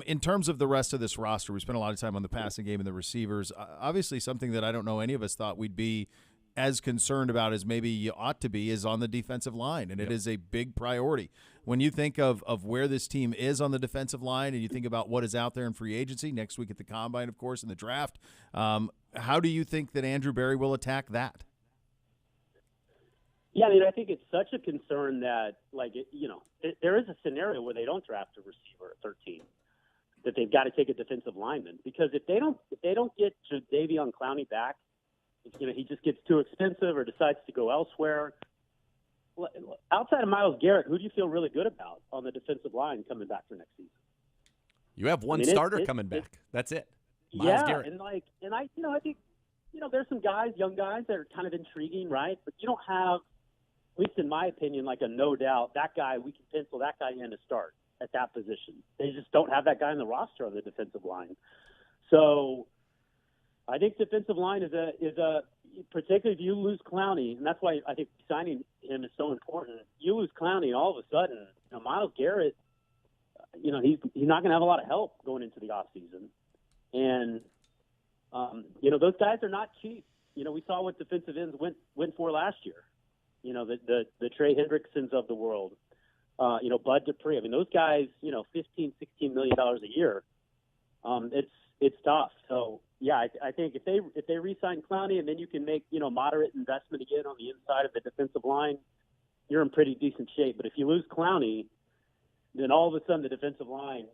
In terms of the rest of this roster, we spent a lot of time on the passing game and the receivers. Obviously, something that I don't know any of us thought we'd be as concerned about as maybe you ought to be is on the defensive line, and it is a big priority. When you think of where this team is on the defensive line and you think about what is out there in free agency, next week at the Combine, of course, in the draft, how do you think that Andrew Berry will attack that? Yeah, I mean, I think it's such a concern that, there is a scenario where they don't draft a receiver at 13, that they've got to take a defensive lineman. Because if they don't get Jadeveon Clowney back, he just gets too expensive or decides to go elsewhere. Outside of Myles Garrett, who do you feel really good about on the defensive line coming back for next season? You have one starter coming back. That's it. Myles Garrett. And I think there's some guys, young guys, that are kind of intriguing, right? But you don't have, at least in my opinion, like a no doubt that guy we can pencil that guy in to start at that position. They just don't have that guy in the roster on the defensive line. So I think defensive line is a particularly if you lose Clowney, and that's why I think signing him is so important. You lose Clowney, and all of a sudden, Myles Garrett, he's not going to have a lot of help going into the offseason. And those guys are not cheap. We saw what defensive ends went for last year. The Trey Hendricksons of the world. Bud Dupree. I mean, those guys, $15-16 million a year. It's tough. So. Yeah, I think if they re-sign Clowney and then you can make moderate investment again on the inside of the defensive line, you're in pretty decent shape. But if you lose Clowney, then all of a sudden the defensive line,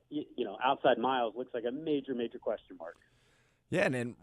outside Myles, looks like a major question mark. Yeah, and then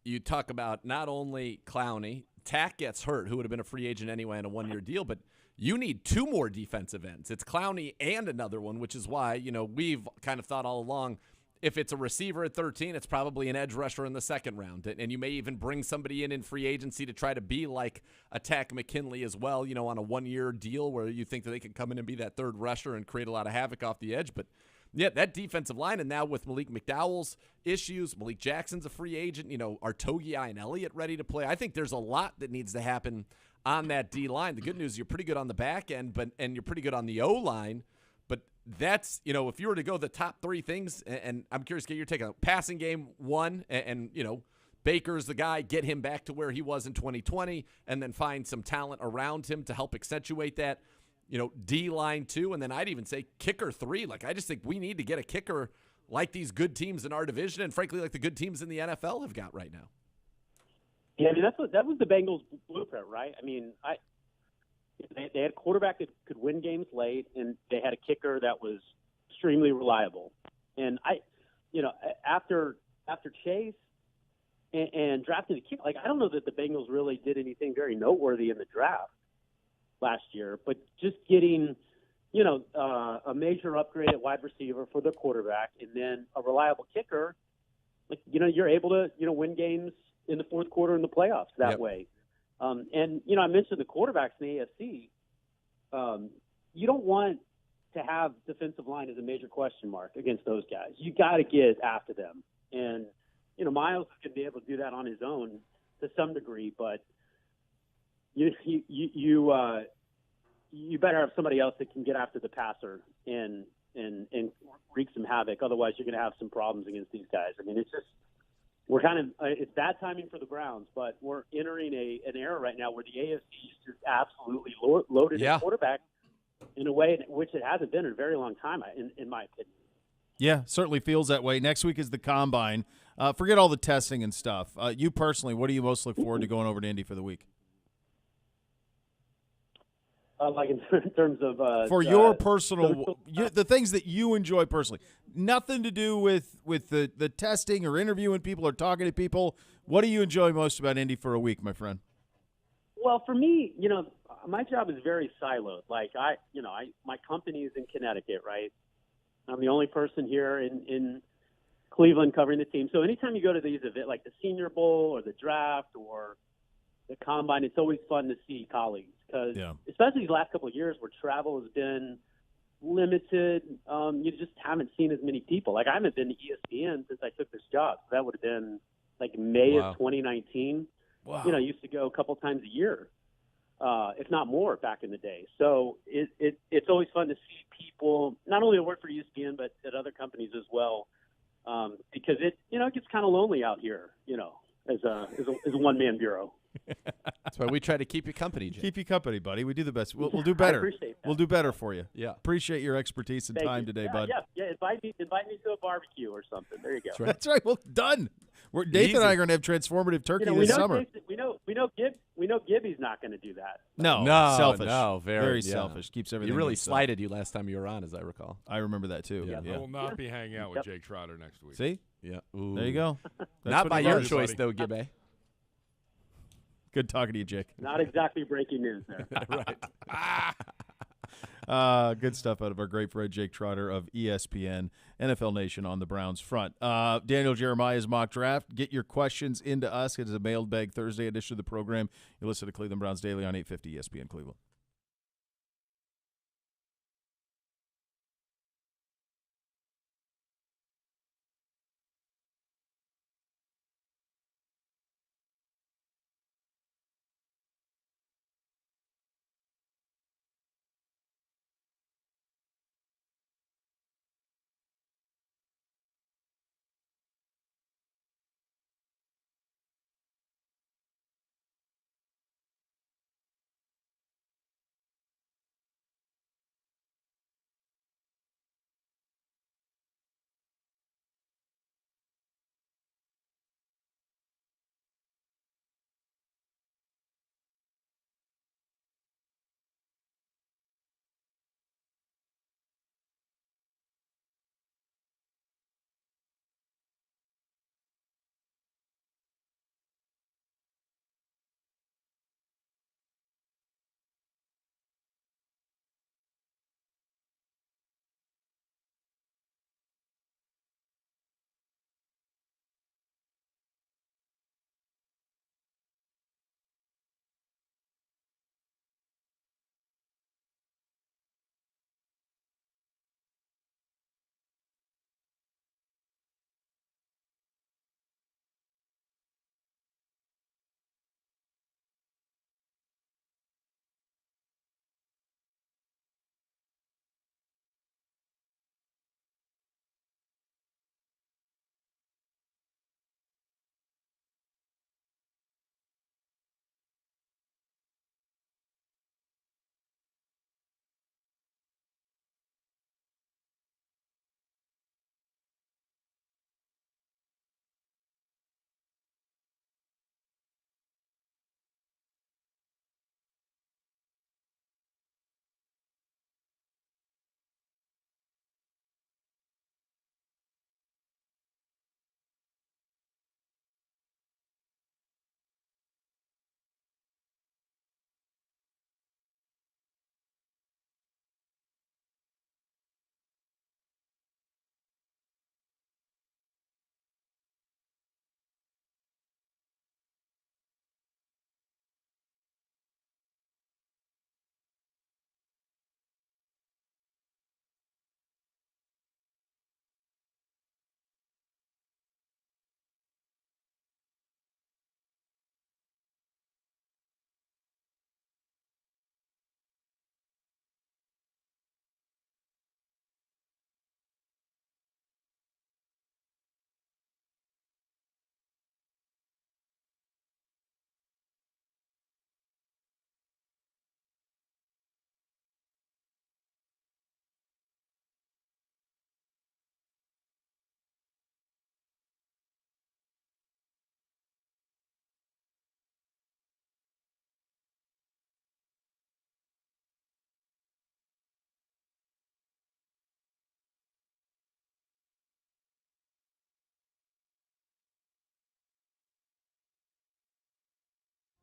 you talk about not only Clowney, Tack gets hurt, who would have been a free agent anyway on a one-year deal, but you need two more defensive ends. It's Clowney and another one, which is why we've kind of thought all along. If it's a receiver at 13, it's probably an edge rusher in the second round. And you may even bring somebody in free agency to try to be like a Tack McKinley as well, on a one-year deal where you think that they can come in and be that third rusher and create a lot of havoc off the edge. But, yeah, that defensive line, and now with Malik McDowell's issues, Malik Jackson's a free agent, are Togiai and Elliott ready to play? I think there's a lot that needs to happen on that D-line. The good news, you're pretty good on the back end, and you're pretty good on the O-line. But that's, if you were to go the top three things, and I'm curious to get your take on it. Passing game, one, and Baker's the guy, get him back to where he was in 2020, and then find some talent around him to help accentuate that. D-line, two, and then I'd even say kicker, three. I just think we need to get a kicker like these good teams in our division, and frankly, like the good teams in the NFL have got right now. Yeah, I mean, that was the Bengals' blueprint, right? I mean, They had a quarterback that could win games late, and they had a kicker that was extremely reliable. And after Chase and drafting the kicker, I don't know that the Bengals really did anything very noteworthy in the draft last year, but just getting, a major upgrade at wide receiver for the quarterback, and then a reliable kicker, you're able to, win games in the fourth quarter in the playoffs that way. And, I mentioned the quarterbacks in the AFC. You don't want to have defensive line as a major question mark against those guys. You got to get after them. And, Myles can be able to do that on his own to some degree, but you better have somebody else that can get after the passer and wreak some havoc. Otherwise, you're going to have some problems against these guys. I mean, it's just, we're kind of it's bad timing for the Browns, but we're entering an era right now where the AFC is just absolutely loaded at quarterback in a way in which it hasn't been in a very long time, in my opinion. Yeah, certainly feels that way. Next week is the Combine. Forget all the testing and stuff. You personally, what do you most look forward to going over to Indy for the week? In terms of for your personal, the things that you enjoy personally, nothing to do with the testing or interviewing people or talking to people. What do you enjoy most about Indy for a week, my friend? Well, for me, my job is very siloed. My company is in Connecticut, right? I'm the only person here in Cleveland covering the team. So anytime you go to these events, like the Senior Bowl or the draft or the Combine, it's always fun to see colleagues because, especially these last couple of years where travel has been limited. You just haven't seen as many people. Like, I haven't been to ESPN since I took this job. So that would have been like May of 2019. Wow. I used to go a couple times a year, if not more, back in the day. So it's always fun to see people not only work for ESPN but at other companies as well, because it gets kind of lonely out here, as a one-man bureau. That's why we try to keep you company, Jake. Keep you company, buddy. We do the best. We'll do better. I appreciate that. We'll do better for you. Yeah. Appreciate your expertise and Thank time you. today, Yeah, bud. Yeah. Invite me to a barbecue or something. There you go. That's right. Well, done. Nathan and I are going to have transformative turkey this summer. We know Gibby's not going to do that. No, No, selfish. no, very selfish. Keeps everything. He really himself. slighted you last time you were on, as I recall. I remember that too. Yeah. Yeah. I will not be hanging out with Jake Trotter next week. See? Yeah. There you go. That's Not what by he your does. choice, though, Gibby. Good talking to you, Jake. Not exactly breaking news there. Right. Good stuff out of our great friend Jake Trotter of ESPN, NFL Nation on the Browns front. Daniel Jeremiah's mock draft. Get your questions into us. It is a mailbag Thursday edition of the program. You listen to Cleveland Browns Daily on 850 ESPN Cleveland.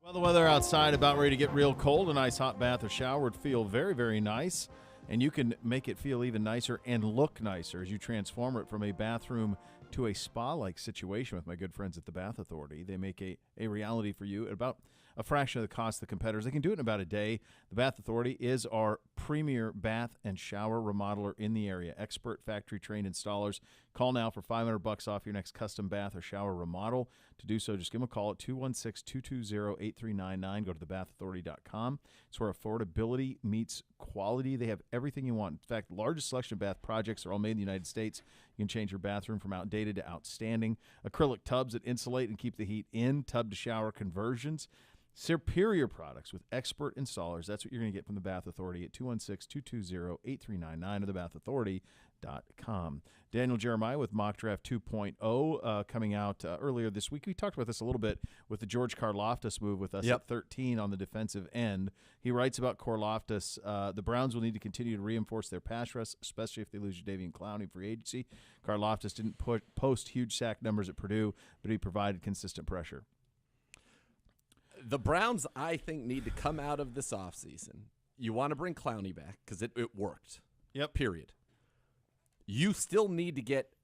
Well, the weather outside about ready to get real cold. A nice hot bath or shower would feel very, very nice. And you can make it feel even nicer and look nicer as you transform it from a bathroom to a spa-like situation with my good friends at the Bath Authority. They make a reality for you at about a fraction of the cost of the competitors. They can do it in about a day. The Bath Authority is our premier bath and shower remodeler in the area. Expert factory-trained installers. Call now for $500 off your next custom bath or shower remodel. To do so, just give them a call at 216-220-8399. Go to thebathauthority.com. It's where affordability meets quality. They have everything you want. In fact, the largest selection of bath projects are all made in the United States. You can change your bathroom from outdated to outstanding. Acrylic tubs that insulate and keep the heat in. Tub-to-shower conversions. Superior products with expert installers. That's what you're going to get from the Bath Authority at 216-220-8399 or thebathauthority.com. Daniel Jeremiah with Mock Draft 2.0 coming out earlier this week. We talked about this a little bit with the George Karlaftis move with us at 13 on the defensive end. He writes about Karlaftis. The Browns will need to continue to reinforce their pass rush, especially if they lose Jadeveon Clowney free agency. Karlaftis didn't post huge sack numbers at Purdue, but he provided consistent pressure. The Browns, I think, need to come out of this offseason. You want to bring Clowney back because it worked. Yep. Period. You still need to get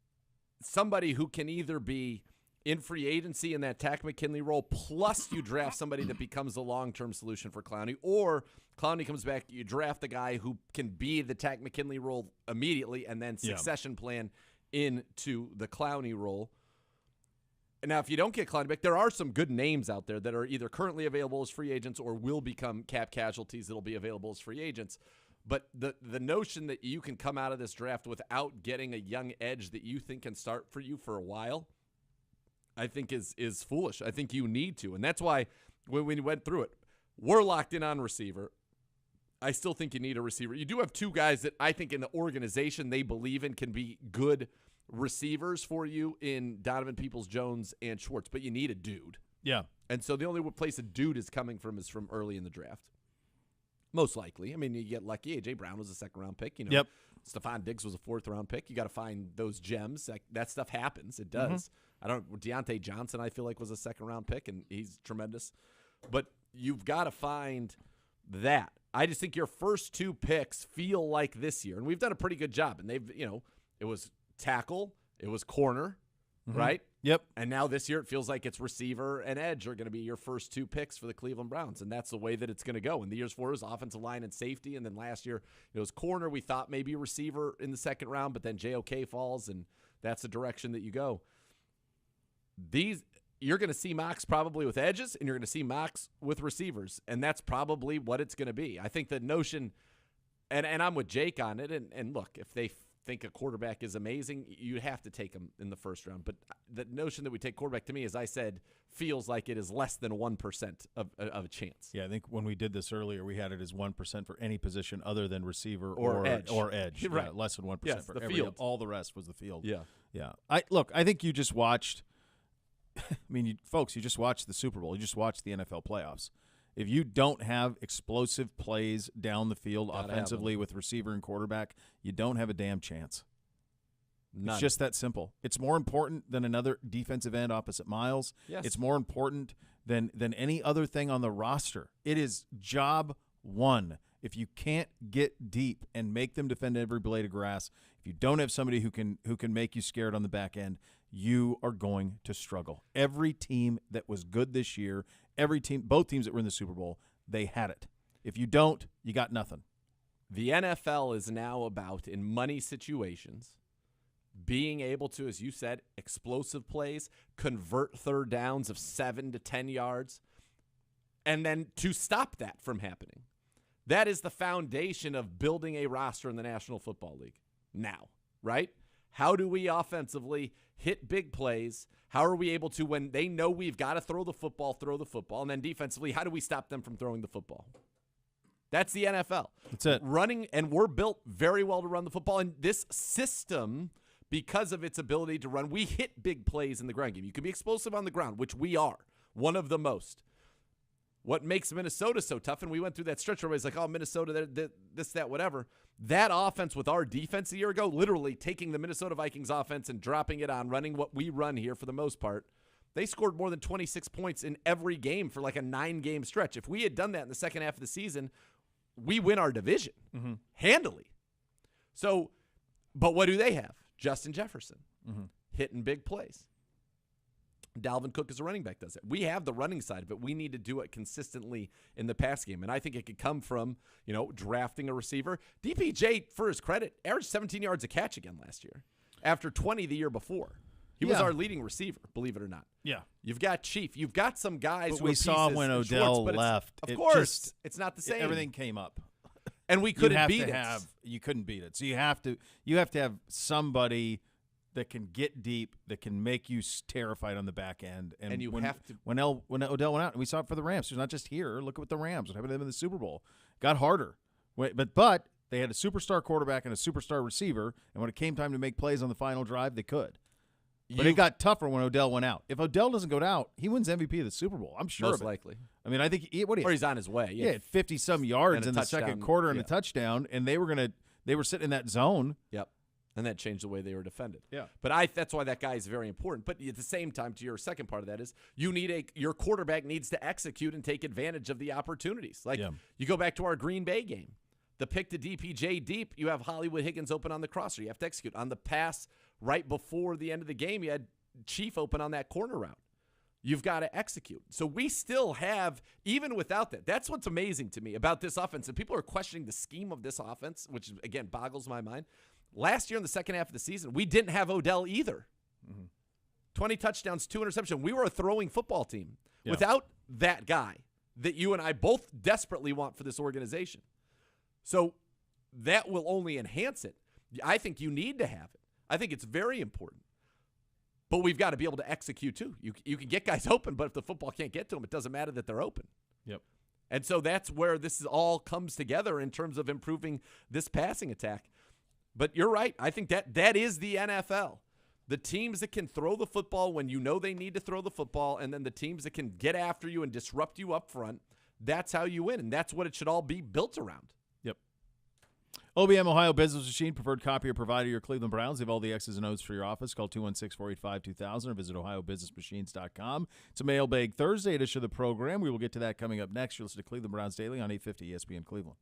somebody who can either be in free agency in that Takk McKinley role, plus you draft somebody that becomes a long-term solution for Clowney, or Clowney comes back, you draft the guy who can be the Takk McKinley role immediately, and then succession plan into the Clowney role. Now, if you don't get Clowney back, there are some good names out there that are either currently available as free agents or will become cap casualties that will be available as free agents. But the notion that you can come out of this draft without getting a young edge that you think can start for you for a while, I think is foolish. I think you need to. And that's why when we went through it, we're locked in on receiver. I still think you need a receiver. You do have two guys that I think in the organization they believe in can be good receivers for you in Donovan Peoples-Jones and Schwartz, but you need a dude. Yeah. And so the only place a dude is coming from is from early in the draft. Most likely. I mean, you get lucky. A.J. Brown was a second-round pick. You know, yep. Stephon Diggs was a fourth-round pick. You got to find those gems. That stuff happens. It does. Deontay Johnson, I feel like, was a second-round pick, and he's tremendous. But you've got to find that. I just think your first two picks feel like this year, and we've done a pretty good job. And they've, it was tackle, it was corner, right? Yep. And now this year it feels like it's receiver and edge are going to be your first two picks for the Cleveland Browns, and that's the way that it's going to go. In the years before, it was offensive line and safety, and then last year it was corner. We thought maybe receiver in the second round, but then JOK falls, and that's the direction that you go. You're going to see mocks probably with edges, and you're going to see mocks with receivers, and that's probably what it's going to be. I think the notion, and I'm with Jake on it, and look, if they think a quarterback is amazing, you have to take him in the first round. But the notion that we take quarterback, to me, as I said, feels like it is less than 1% of a chance. Yeah, I think when we did this earlier, we had it as 1% for any position other than receiver or edge. Right. Yeah, less than 1% yes, for the every field. All the rest was the field. Yeah. Yeah. I think you just watched I mean, folks, you just watched the Super Bowl. You just watched the NFL playoffs. If you don't have explosive plays down the field offensively with receiver and quarterback, you don't have a damn chance. None. It's just that simple. It's more important than another defensive end opposite Miles. Yes. It's more important than any other thing on the roster. It is job one. If you can't get deep and make them defend every blade of grass, if you don't have somebody who can make you scared on the back end, you are going to struggle. Every team that was good this year, both teams that were in the Super Bowl, they had it. If you don't, you got nothing. The NFL is now about, in money situations, being able to, as you said, explosive plays, convert third downs of 7 to 10 yards, and then to stop that from happening. That is the foundation of building a roster in the National Football League now, right? How do we offensively hit big plays? How are we able to, when they know we've got to throw the football, and then defensively, how do we stop them from throwing the football? That's the NFL. That's it. Running, and we're built very well to run the football. And this system, because of its ability to run, we hit big plays in the ground game. You can be explosive on the ground, which we are, one of the most. What makes Minnesota so tough, and we went through that stretch where everybody's like, oh, Minnesota, this, that, whatever. That offense with our defense a year ago, literally taking the Minnesota Vikings offense and dropping it on, running what we run here for the most part, they scored more than 26 points in every game for like a 9-game stretch. If we had done that in the second half of the season, we win our division handily. So, but what do they have? Justin Jefferson hitting big plays. Dalvin Cook as a running back does it. We have the running side of it. We need to do it consistently in the pass game. And I think it could come from, drafting a receiver. DPJ, for his credit, averaged 17 yards a catch again last year after 20 the year before. He was our leading receiver, believe it or not. Yeah. You've got Chief. You've got some guys but who we saw when Odell left. Of course, it's not the same. Everything came up. And we couldn't beat it. You couldn't beat it. So you have to have somebody that can get deep, that can make you terrified on the back end. And you have to. When Odell went out, and we saw it for the Rams. It's not just here. Look at what the Rams. What happened to them in the Super Bowl? Got harder. But they had a superstar quarterback and a superstar receiver, and when it came time to make plays on the final drive, they could. But it got tougher when Odell went out. If Odell doesn't go out, he wins MVP of the Super Bowl. I'm sure. Most likely. I mean, I think or he's on his way. Yeah, 50-some yards in the second quarter and a touchdown, and they were sitting in that zone. Yep. And that changed the way they were defended. Yeah. But that's why that guy is very important. But at the same time, to your second part of that is your quarterback needs to execute and take advantage of the opportunities. Like you go back to our Green Bay game. The pick to DPJ deep, you have Hollywood Higgins open on the crosser. You have to execute. On the pass right before the end of the game, you had Chief open on that corner route. You've got to execute. So we still have, even without that, that's what's amazing to me about this offense. And people are questioning the scheme of this offense, which, again, boggles my mind. Last year in the second half of the season, we didn't have Odell either. 20 touchdowns, 2 interceptions. We were a throwing football team without that guy that you and I both desperately want for this organization. So that will only enhance it. I think you need to have it. I think it's very important. But we've got to be able to execute, too. You can get guys open, but if the football can't get to them, it doesn't matter that they're open. Yep. And so that's where this all comes together in terms of improving this passing attack. But you're right. I think that is the NFL. The teams that can throw the football when you know they need to throw the football, and then the teams that can get after you and disrupt you up front, that's how you win. And that's what it should all be built around. Yep. OBM Ohio Business Machine, preferred copier provider, your Cleveland Browns. They have all the X's and O's for your office. Call 216-485-2000 or visit ohiobusinessmachines.com. It's a Mailbag Thursday edition of the program. We will get to that coming up next. You'll listen to Cleveland Browns Daily on 850 ESPN Cleveland.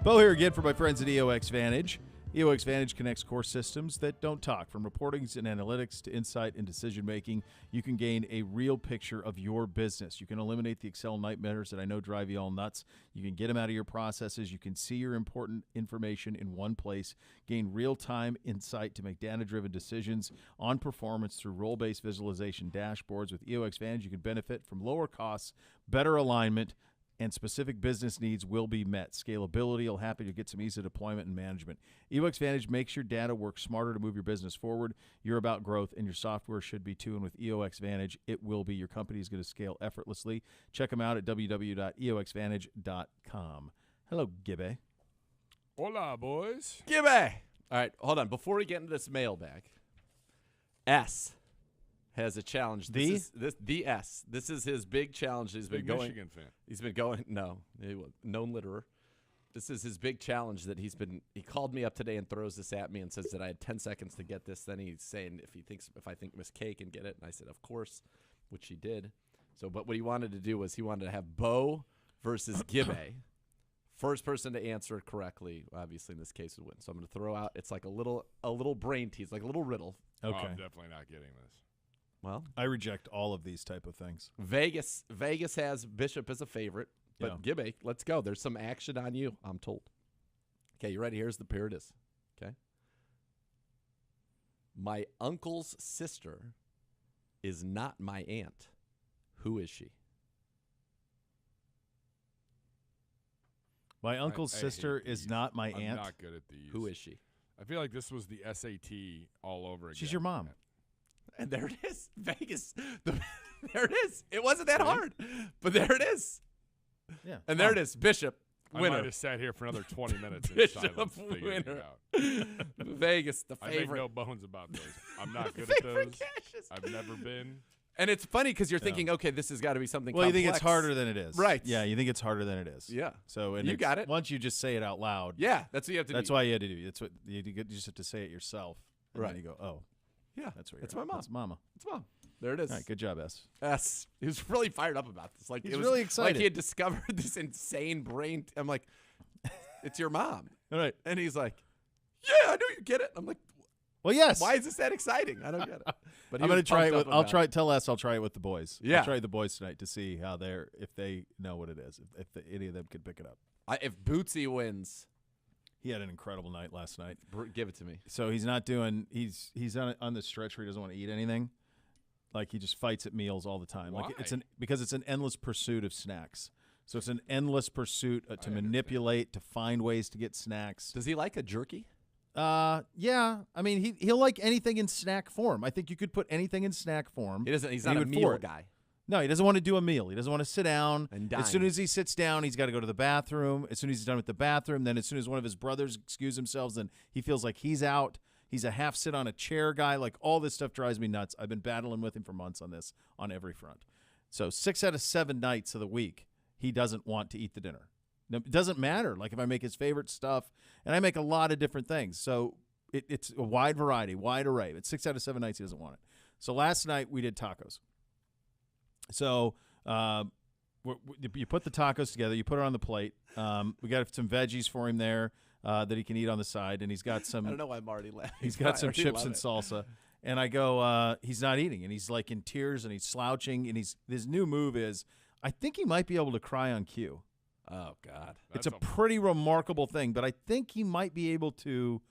Beau here again for my friends at EOX Vantage. EOX Vantage connects core systems that don't talk. From reporting and analytics to insight and decision-making, you can gain a real picture of your business. You can eliminate the Excel nightmares that I know drive you all nuts. You can get them out of your processes. You can see your important information in one place, gain real-time insight to make data-driven decisions on performance through role-based visualization dashboards. With EOX Vantage, you can benefit from lower costs, better alignment, and specific business needs will be met. Scalability will happen. You'll get some ease of deployment and management. EOX Vantage makes your data work smarter to move your business forward. You're about growth, and your software should be too. And with EOX Vantage, it will be. Your company is going to scale effortlessly. Check them out at www.eoxvantage.com. Hello, Gibby. Hola, boys. Gibby. All right, hold on. Before we get into this mailbag, S has a challenge. This is his big challenge. He's been going. Michigan fan. He's been going. No, he was known litterer. This is his big challenge that he called me up today and throws this at me and says that I had 10 seconds to get this. Then he's saying if I think Miss K can get it, and I said of course, which he did. So, but what he wanted to do was he wanted to have Beau versus Gibby. First person to answer it correctly, obviously in this case, would win. So I'm going to throw out. It's like a little brain tease, like a little riddle. Okay. Okay. I'm definitely not getting this. Well, I reject all of these type of things. Vegas has Bishop as a favorite, but Yeah. Gibby, let's go. There's some action on you, I'm told. Okay, you ready? Here it is. Okay. My uncle's sister is not my aunt. Who is she? My uncle's I sister hate is these. not my I'm aunt. not good at these. Who is she? I feel like this was the SAT all over again. She's your mom. And there it is. Vegas. There it is. It wasn't that hard, but there it is. Yeah. And there it is. Bishop, I winner. might have sat here for another 20 minutes in Bishop, silence figuring it winner. out. Vegas, the I make favorite. no bones about those. I'm not good at Favorite those. caches. I've never been. And it's funny because you're thinking, okay, this has got to be something Well, you think it's complex. harder than it is. Right. Yeah, you think it's harder than it is. Yeah. So and You got it. Once you just say it out loud. Yeah, that's what you have to do. That's why you had to do. That's what you just have to say it yourself. And Right. Then you go, oh, Yeah, that's where it's you're my at. mom. That's mama. It's mom. There it is. All right, good job, S. S. He was really fired up about this. Like He's it was really Like excited. he had discovered this insane brain. I'm like, it's your mom. All right. And he's like, yeah, I know you get it. I'm like, Well, yes. why is this that exciting? I don't get it. But he I'm going was to try it pumped with. up I'll about try. Tell S. I'll try it with the boys. Yeah. I'll try the boys tonight to see how if they know what it is. If any of them could pick it up. If Bootsy wins, He had an incredible night last night. give it to me. So he's not doing. He's on the stretch where he doesn't want to eat anything. Like he just fights at meals all the time. Why? Like because it's an endless pursuit of snacks. So it's an endless pursuit to manipulate, to find ways to get snacks. Does he like a jerky? Yeah. I mean, he'll like anything in snack form. I think you could put anything in snack form. He doesn't. He's and not a would meal for it. guy. No, he doesn't want to do a meal. He doesn't want to sit down. And as soon dine. as he sits down, he's got to go to the bathroom. As soon as he's done with the bathroom, then as soon as one of his brothers excuse themselves, then he feels like he's out. He's a half sit on a chair guy. Like all this stuff drives me nuts. I've been battling with him for months on this on every front. So 6 out of 7 nights of the week, he doesn't want to eat the dinner. Now, it doesn't matter. Like if I make his favorite stuff, and I make a lot of different things. So it's a wide variety, wide array. But 6 out of 7 nights, he doesn't want it. So last night we did tacos. So you put the tacos together. You put it on the plate. We got some veggies for him there that he can eat on the side, and he's got some. I don't know why I'm already laughing. He's got I some already chips love and it. salsa. And I go, he's not eating, and he's like in tears, and he's slouching, and his new move is, I think he might be able to cry on cue. Oh God. It's a pretty remarkable thing, but I think he might be able to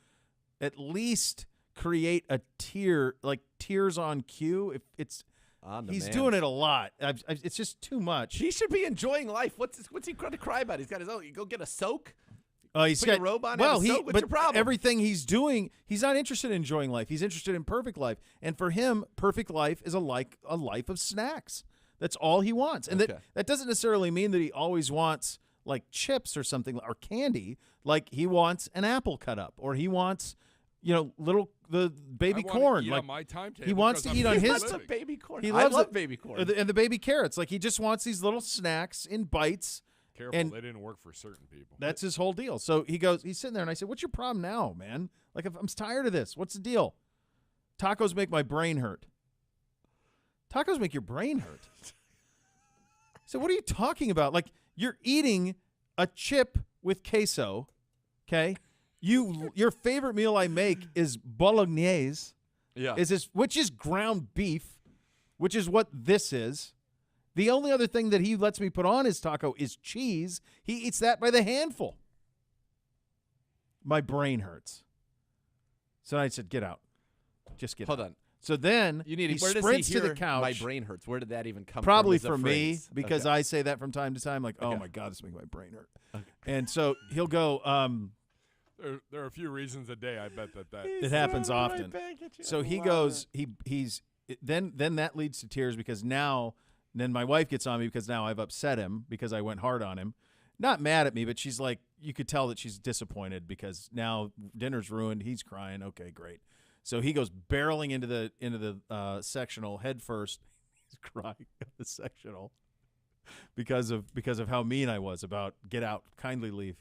at least create a tear, like tears on cue. If it's he's doing it a lot. It's just too much. He should be enjoying life. What's he going to cry about? He's got his own. You go get a soak. He's Put got your robe on. Well, have a soak. What's but your problem? everything he's doing, he's not interested in enjoying life. He's interested in perfect life, and for him, perfect life is a life of snacks. That's all he wants, and Okay. that doesn't necessarily mean that he always wants like chips or something or candy. Like he wants an apple cut up, or he wants, the baby corn. Eat like on my timetable he wants to because eat I'm on He his. loves living. a baby corn. He I loves love it. baby corn. and the baby carrots. Like he just wants these little snacks in bites. Careful, and- they didn't work for certain people. That's his whole deal. So he's sitting there, and I said, "What's your problem now, man? Like, I'm tired of this. What's the deal? Tacos make my brain hurt. Tacos make your brain hurt." So what are you talking about? Like, you're eating a chip with queso Okay, your favorite meal I make is bolognese. Yeah. Which is ground beef, which is what this is. The only other thing that he lets me put on his taco is cheese. He eats that by the handful. My brain hurts. So I said, get out. Just get out. Hold on. So then he sprints to the couch. My brain hurts. Where did that even come Probably from? for me, because I say that from time to time, like, oh, my God, this makes my brain hurt. Okay. And so he'll go, there are a few reasons a day, I bet that it happens often. So he goes, then that leads to tears because then my wife gets on me because now I've upset him because I went hard on him. Not mad at me, but she's like, you could tell that she's disappointed because now dinner's ruined. He's crying. Okay, great. So he goes barreling into the sectional head first. He's crying at the sectional because of how mean I was about get out, kindly leave.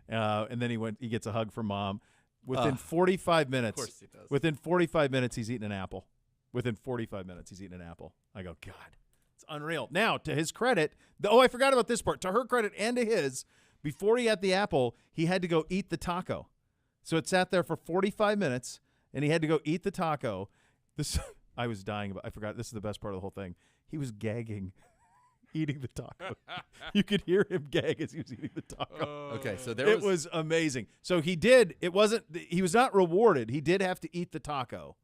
And then he gets a hug from Mom. Within 45 minutes, of course he does. Within 45 minutes, he's eating an apple. Within 45 minutes, he's eating an apple. I go, God, it's unreal. Now, to his credit, I forgot about this part. To her credit and to his, before he had the apple, he had to go eat the taco. So it sat there for 45 minutes, and he had to go eat the taco. I was dying about. I forgot. This is the best part of the whole thing. He was gagging, eating the taco. You could hear him gag as he was eating the taco. Okay, so it was amazing. So he did. It wasn't. He was not rewarded. He did have to eat the taco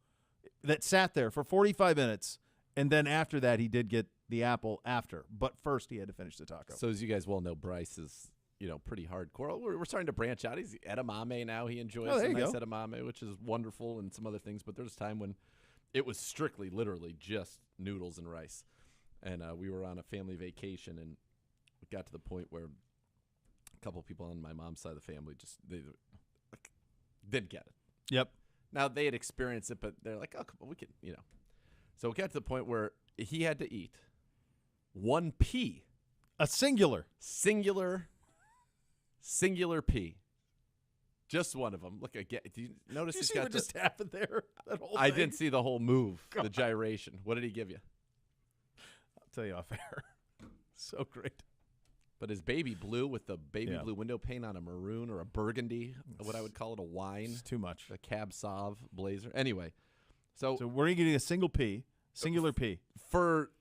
that sat there for 45 minutes, and then after that, he did get the apple after. But first, he had to finish the taco. So as you guys well know, Bryce is pretty hardcore. We're starting to branch out. He's edamame now. He enjoys a nice edamame, which is wonderful, and some other things. But there's a time when it was strictly, literally, just noodles and rice. And we were on a family vacation, and it got to the point where a couple of people on my mom's side of the family just didn't get it. Yep. Now, they had experienced it, but they're like, oh, come on, we can, So it got to the point where he had to eat one pea. A singular pea. Just one of them. Look, again, do you notice he's got what just happened there? That whole I thing? didn't see the whole move, the gyration. What did he give you? I'll tell you off air. So great. But his baby blue with the baby blue window pane on a maroon or a burgundy, what I would call it, a wine. It's too much. A Cab Sauv blazer. Anyway, so we're getting a singular pea for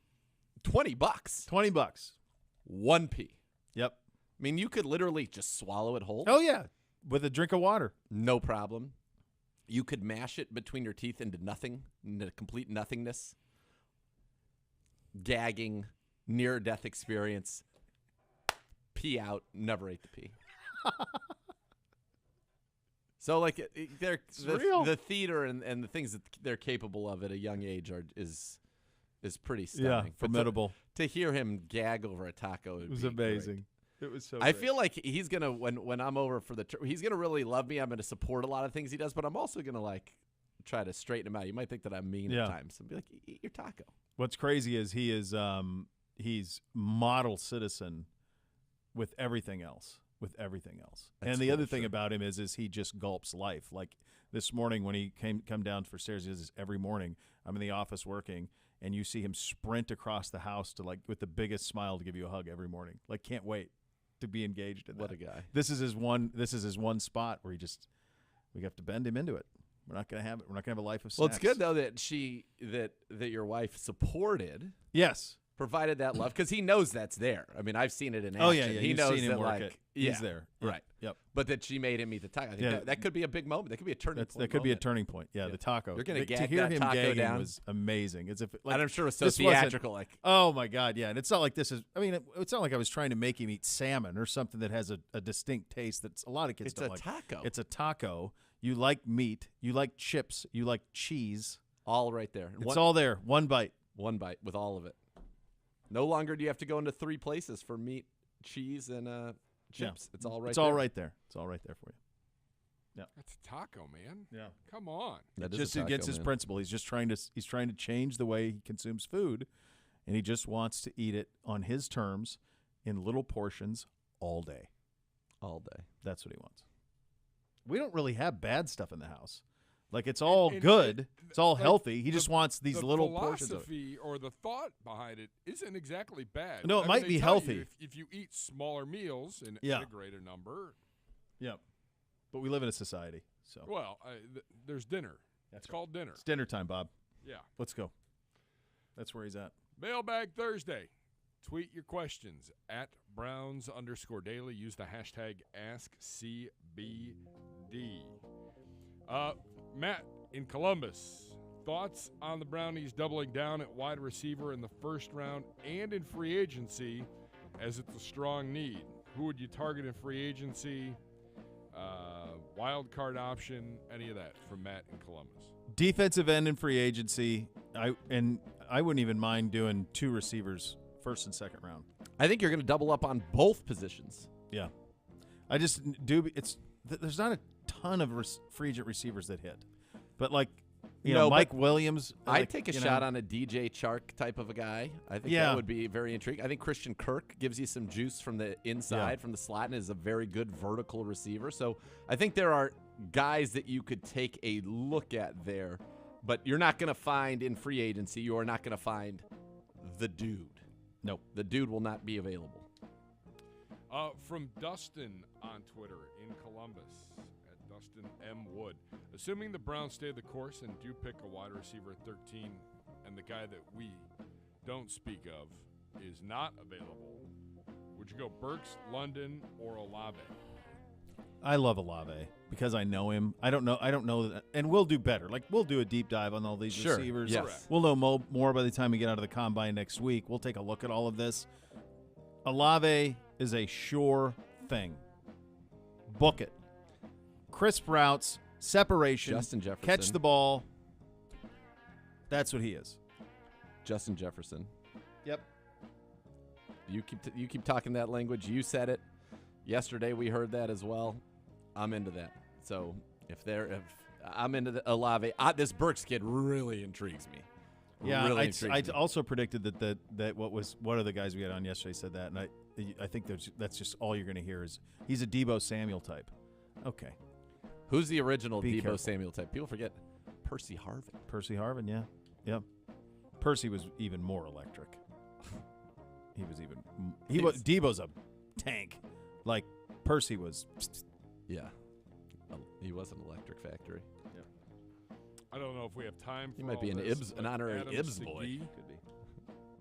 $20. $20. One pea. Yep. I mean, you could literally just swallow it whole. Oh yeah, with a drink of water. No problem. You could mash it between your teeth into nothing, into complete nothingness. Gagging, near-death experience. Pee out, never ate the pee. So, like, the theater and the things that they're capable of at a young age is pretty stunning. Yeah, formidable. To hear him gag over a taco, it was amazing. Great. It was so. I feel like he's gonna when I'm over for he's gonna really love me. I'm gonna support a lot of things he does, but I'm also gonna try to straighten him out. You might think that I'm mean at times, and be like, eat your taco. What's crazy is he's model citizen with everything else. And the other thing about him is he just gulps life. Like this morning when he come down for stairs, he does this every morning. I'm in the office working, and you see him sprint across the house to with the biggest smile to give you a hug every morning. Like can't wait to be engaged in that. What a guy. This is his one spot where we have to bend him into it. We're not going to have it. We're not going to have a life of snacks. Well, it's good though that your wife supported. Yes. Provided that love, because he knows that's there. I mean, I've seen it in action. Oh yeah, he knows seen him that work it. He's there, right? Yep. But that she made him eat the taco. I think that could be a big moment. That could be a turning point. That could be a turning point. Yeah, the taco. You're gonna to hear him taco gagging down was amazing. As if, and I'm sure it was so theatrical. Oh my God, yeah. And it's not like this is. I mean, it's not like I was trying to make him eat salmon or something that has a distinct taste that a lot of kids don't like. It's a taco. It's a taco. You like meat. You like chips. You like cheese. All right there. It's all there. One bite. One bite with all of it. No longer do you have to go into 3 places for meat, cheese, and chips. Yeah. It's all right. It's all right there. It's all right there for you. Yeah, that's a taco, man. Yeah, come on. That just against his principle. He's just trying to change the way he consumes food, and he just wants to eat it on his terms, in little portions, all day. All day. That's what he wants. We don't really have bad stuff in the house. Like it's all good, it's all healthy. He just wants these little portions of it. The philosophy or the thought behind it isn't exactly bad. No, it might be healthy. If you eat smaller meals and a greater number. Yep. But we live in a society, so. Well, there's dinner. It's called dinner. It's dinner time, Bob. Yeah. Let's go. That's where he's at. Mailbag Thursday. Tweet your questions at Browns_daily. Use the hashtag AskCBD. Matt in Columbus. Thoughts on the Brownies doubling down at wide receiver in the first round and in free agency, as it's a strong need? Who would you target in free agency? Wild card option, any of that from Matt in Columbus. Defensive end in free agency. I wouldn't even mind doing 2 receivers first and second round. I think you're going to double up on both positions. Yeah. I just do. There's not a ton of free agent receivers that hit. But, like, you know, Mike Williams. I'd take a shot on a DJ Chark type of a guy. I think that would be very intriguing. I think Christian Kirk gives you some juice from the inside, from the slot, and is a very good vertical receiver. So I think there are guys that you could take a look at there, but you're not going to find in free agency, you are not going to find the dude. Nope. The dude will not be available. From Dustin on Twitter in Columbus, at Dustin M. Wood. Assuming the Browns stay the course and do pick a wide receiver at 13, and the guy that we don't speak of is not available, would you go Burks, London, or Olave? I love Olave because I know him. I don't know that, and we'll do better. Like, we'll do a deep dive on all these receivers. Yes. We'll know more by the time we get out of the combine next week. We'll take a look at all of this. Olave is a sure thing. Book it. Crisp routes, separation, Justin Jefferson. catch the ball. That's what he is. Justin Jefferson. Yep. You keep talking that language. You said it. Yesterday we heard that as well. I'm into that. So if I'm into the Olave, this Burks kid really intrigues me. Yeah, really I also predicted that what other guys we had on yesterday said that, and I think that's just all you're going to hear is he's a Deebo Samuel type. Okay. Who's the original Be Deebo careful. Samuel type? People forget Percy Harvin. Percy Harvin, yeah. Yep. Percy was even more electric. Deebo's a tank. Like, Percy was. Yeah. He was an electric factory. Yeah. I don't know if we have time for He might be all an this, an but honorary Adam Ibs Segui, boy.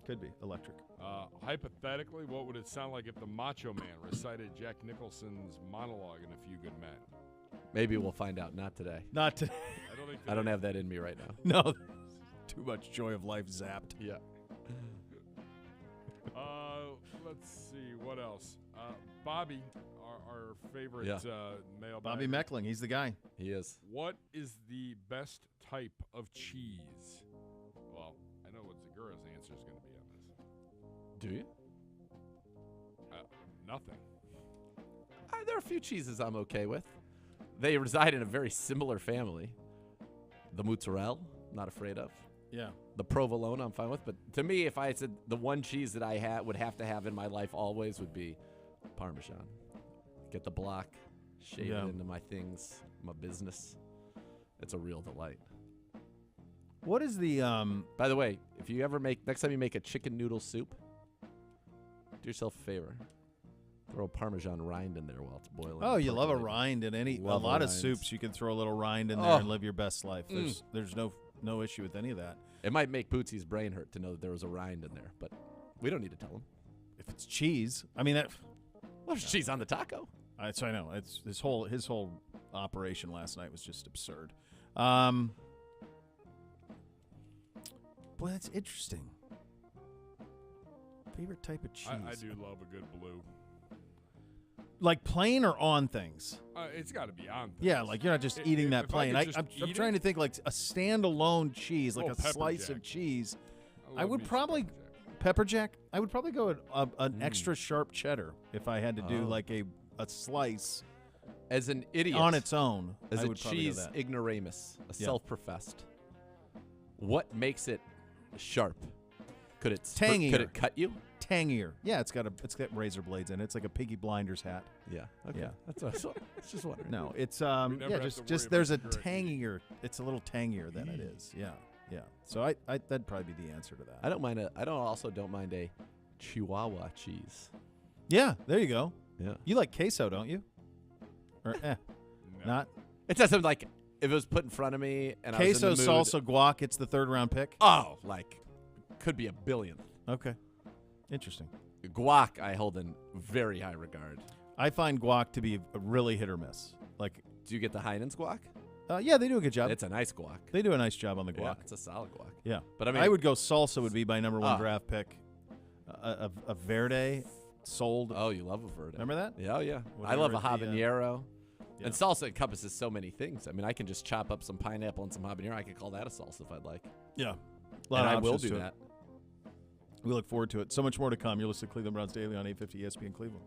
Could be electric. Hypothetically, what would it sound like if the Macho Man recited Jack Nicholson's monologue in A Few Good Men? Maybe we'll find out. Not today. Not today. I don't have that in me right now. No. Too much joy of life zapped. Yeah. Let's see what else. Bobby, our favorite mailbag. Bobby Meckling, he's the guy. He is. What is the best type of cheese? Well, I know what Zegura's answer is going to be on this. Do you? Nothing. There are a few cheeses I'm okay with. They reside in a very similar family. The mozzarella, not afraid of. Yeah. The provolone, I'm fine with. But to me, if I said the one cheese that I would have to have in my life always would be Parmesan. Get the block, shave it into my things, my business. It's a real delight. What is the By the way, if you ever next time you make a chicken noodle soup, do yourself a favor. Throw a Parmesan rind in there while it's boiling. Oh, you love a rind in a lot of soups. You can throw a little rind in there and live your best life. There's no issue with any of that. It might make Bootsy's brain hurt to know that there was a rind in there, but we don't need to tell him. If it's cheese, I mean that. Well, there's cheese on the taco. So I know it's his whole operation last night was just absurd. Boy, that's interesting. Favorite type of cheese? I do love a good blue. Like plain or on things? It's got to be on things. Yeah, like you're not just eating that plain. I'm trying to think like a standalone cheese, like a slice of cheese. I would probably pepper jack. I would probably go an extra sharp cheddar if I had to do like a slice. As an idiot on its own, as I a would cheese ignoramus, self-professed. What makes it sharp? Could it tangier? Could it cut you? Tangier. Yeah, it's got razor blades in it. It's like a Piggy Blinders hat. Yeah. Okay. Yeah. That's just wondering. No, it's just there's a tangier. It's a little tangier than it is. Yeah. Yeah. So I that'd probably be the answer to that. I don't mind don't mind a Chihuahua cheese. Yeah, there you go. Yeah. You like queso, don't you? Or No. Yeah. Not It doesn't like if it was put in front of me and I was in queso, the mood. salsa, guac. It's the 3rd round pick. Oh, like could be a billionth. Okay, interesting. Guac I hold in very high regard. I find guac to be a really hit or miss. Like, Do you get the Heinen's guac? yeah, they do a good job. It's a nice guac. They do a nice job on the guac. Yeah, it's a solid guac. Yeah, But I mean, I would go salsa would be my number 1 draft pick. A Verde sold. Oh, you love a Verde. Remember that? Yeah, yeah. I Whatever love a the, habanero. yeah. And salsa encompasses so many things. I mean, I can just chop up some pineapple and some habanero. I could call that a salsa if I'd like. Yeah. And I will do that. We look forward to it. So much more to come. You're listening to Cleveland Browns Daily on 850 ESPN Cleveland.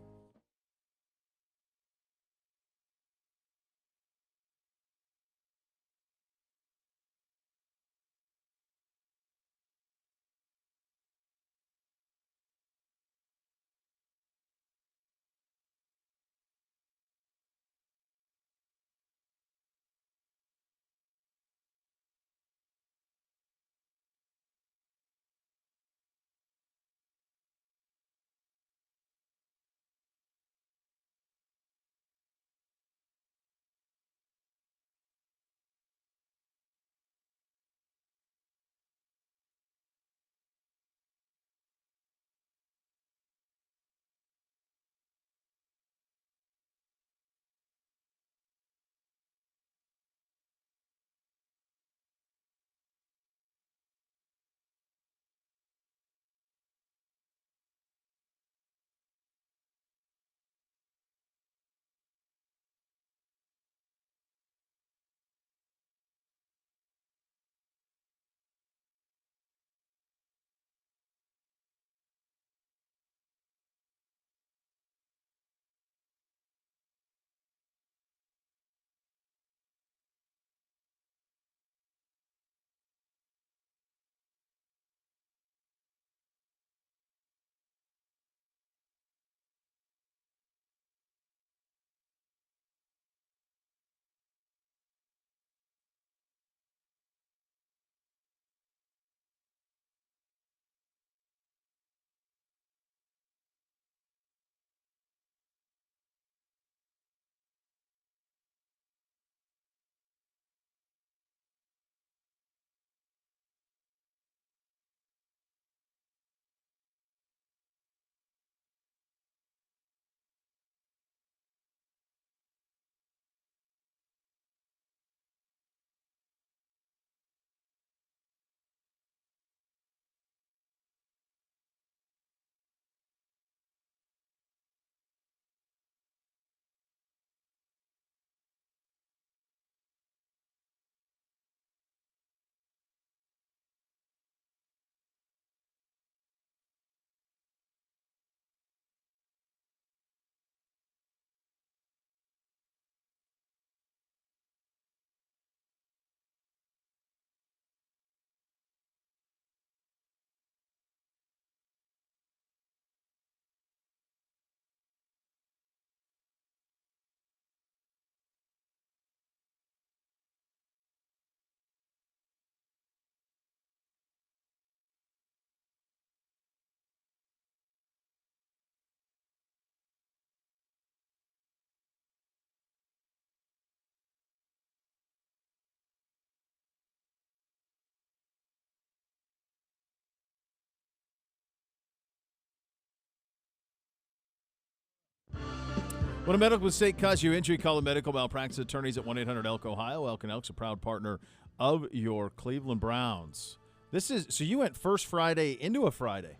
When a medical mistake causes you injury, call the medical malpractice attorneys at 1-800-ELK Ohio. Elk & Elk's a proud partner of your Cleveland Browns. So you went first Friday into a Friday.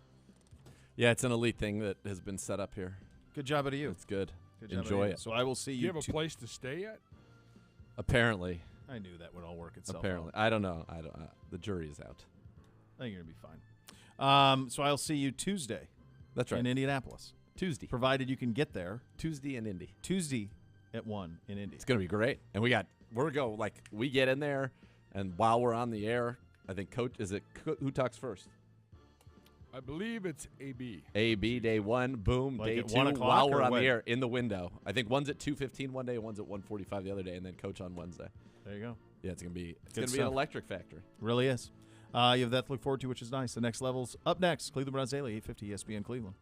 Yeah, it's an elite thing that has been set up here. Good job out of you. It's good. Good job Enjoy out of you. it. So I will see Do you. you have a place to stay yet? Apparently. I knew that would all work itself Apparently. out. I don't know. The jury is out. I think you're going to be fine. So I'll see you Tuesday. That's right. In Indianapolis. Tuesday. Provided you can get there. Tuesday in Indy. Tuesday at 1 in Indy. It's going to be great. And we get in there, and while we're on the air, I think who talks first? I believe it's AB. AB, day one, boom, Like day at 2, 1 o'clock while we're or on when? the air, in the window. I think one's at 2:15 one day, and one's at 1:45 the other day, and then coach on Wednesday. There you go. Yeah, it's going to be Good an stuff. electric factory. Really is. You have that to look forward to, which is nice. The next level's up next. Cleveland Browns Daily, 850 ESPN Cleveland.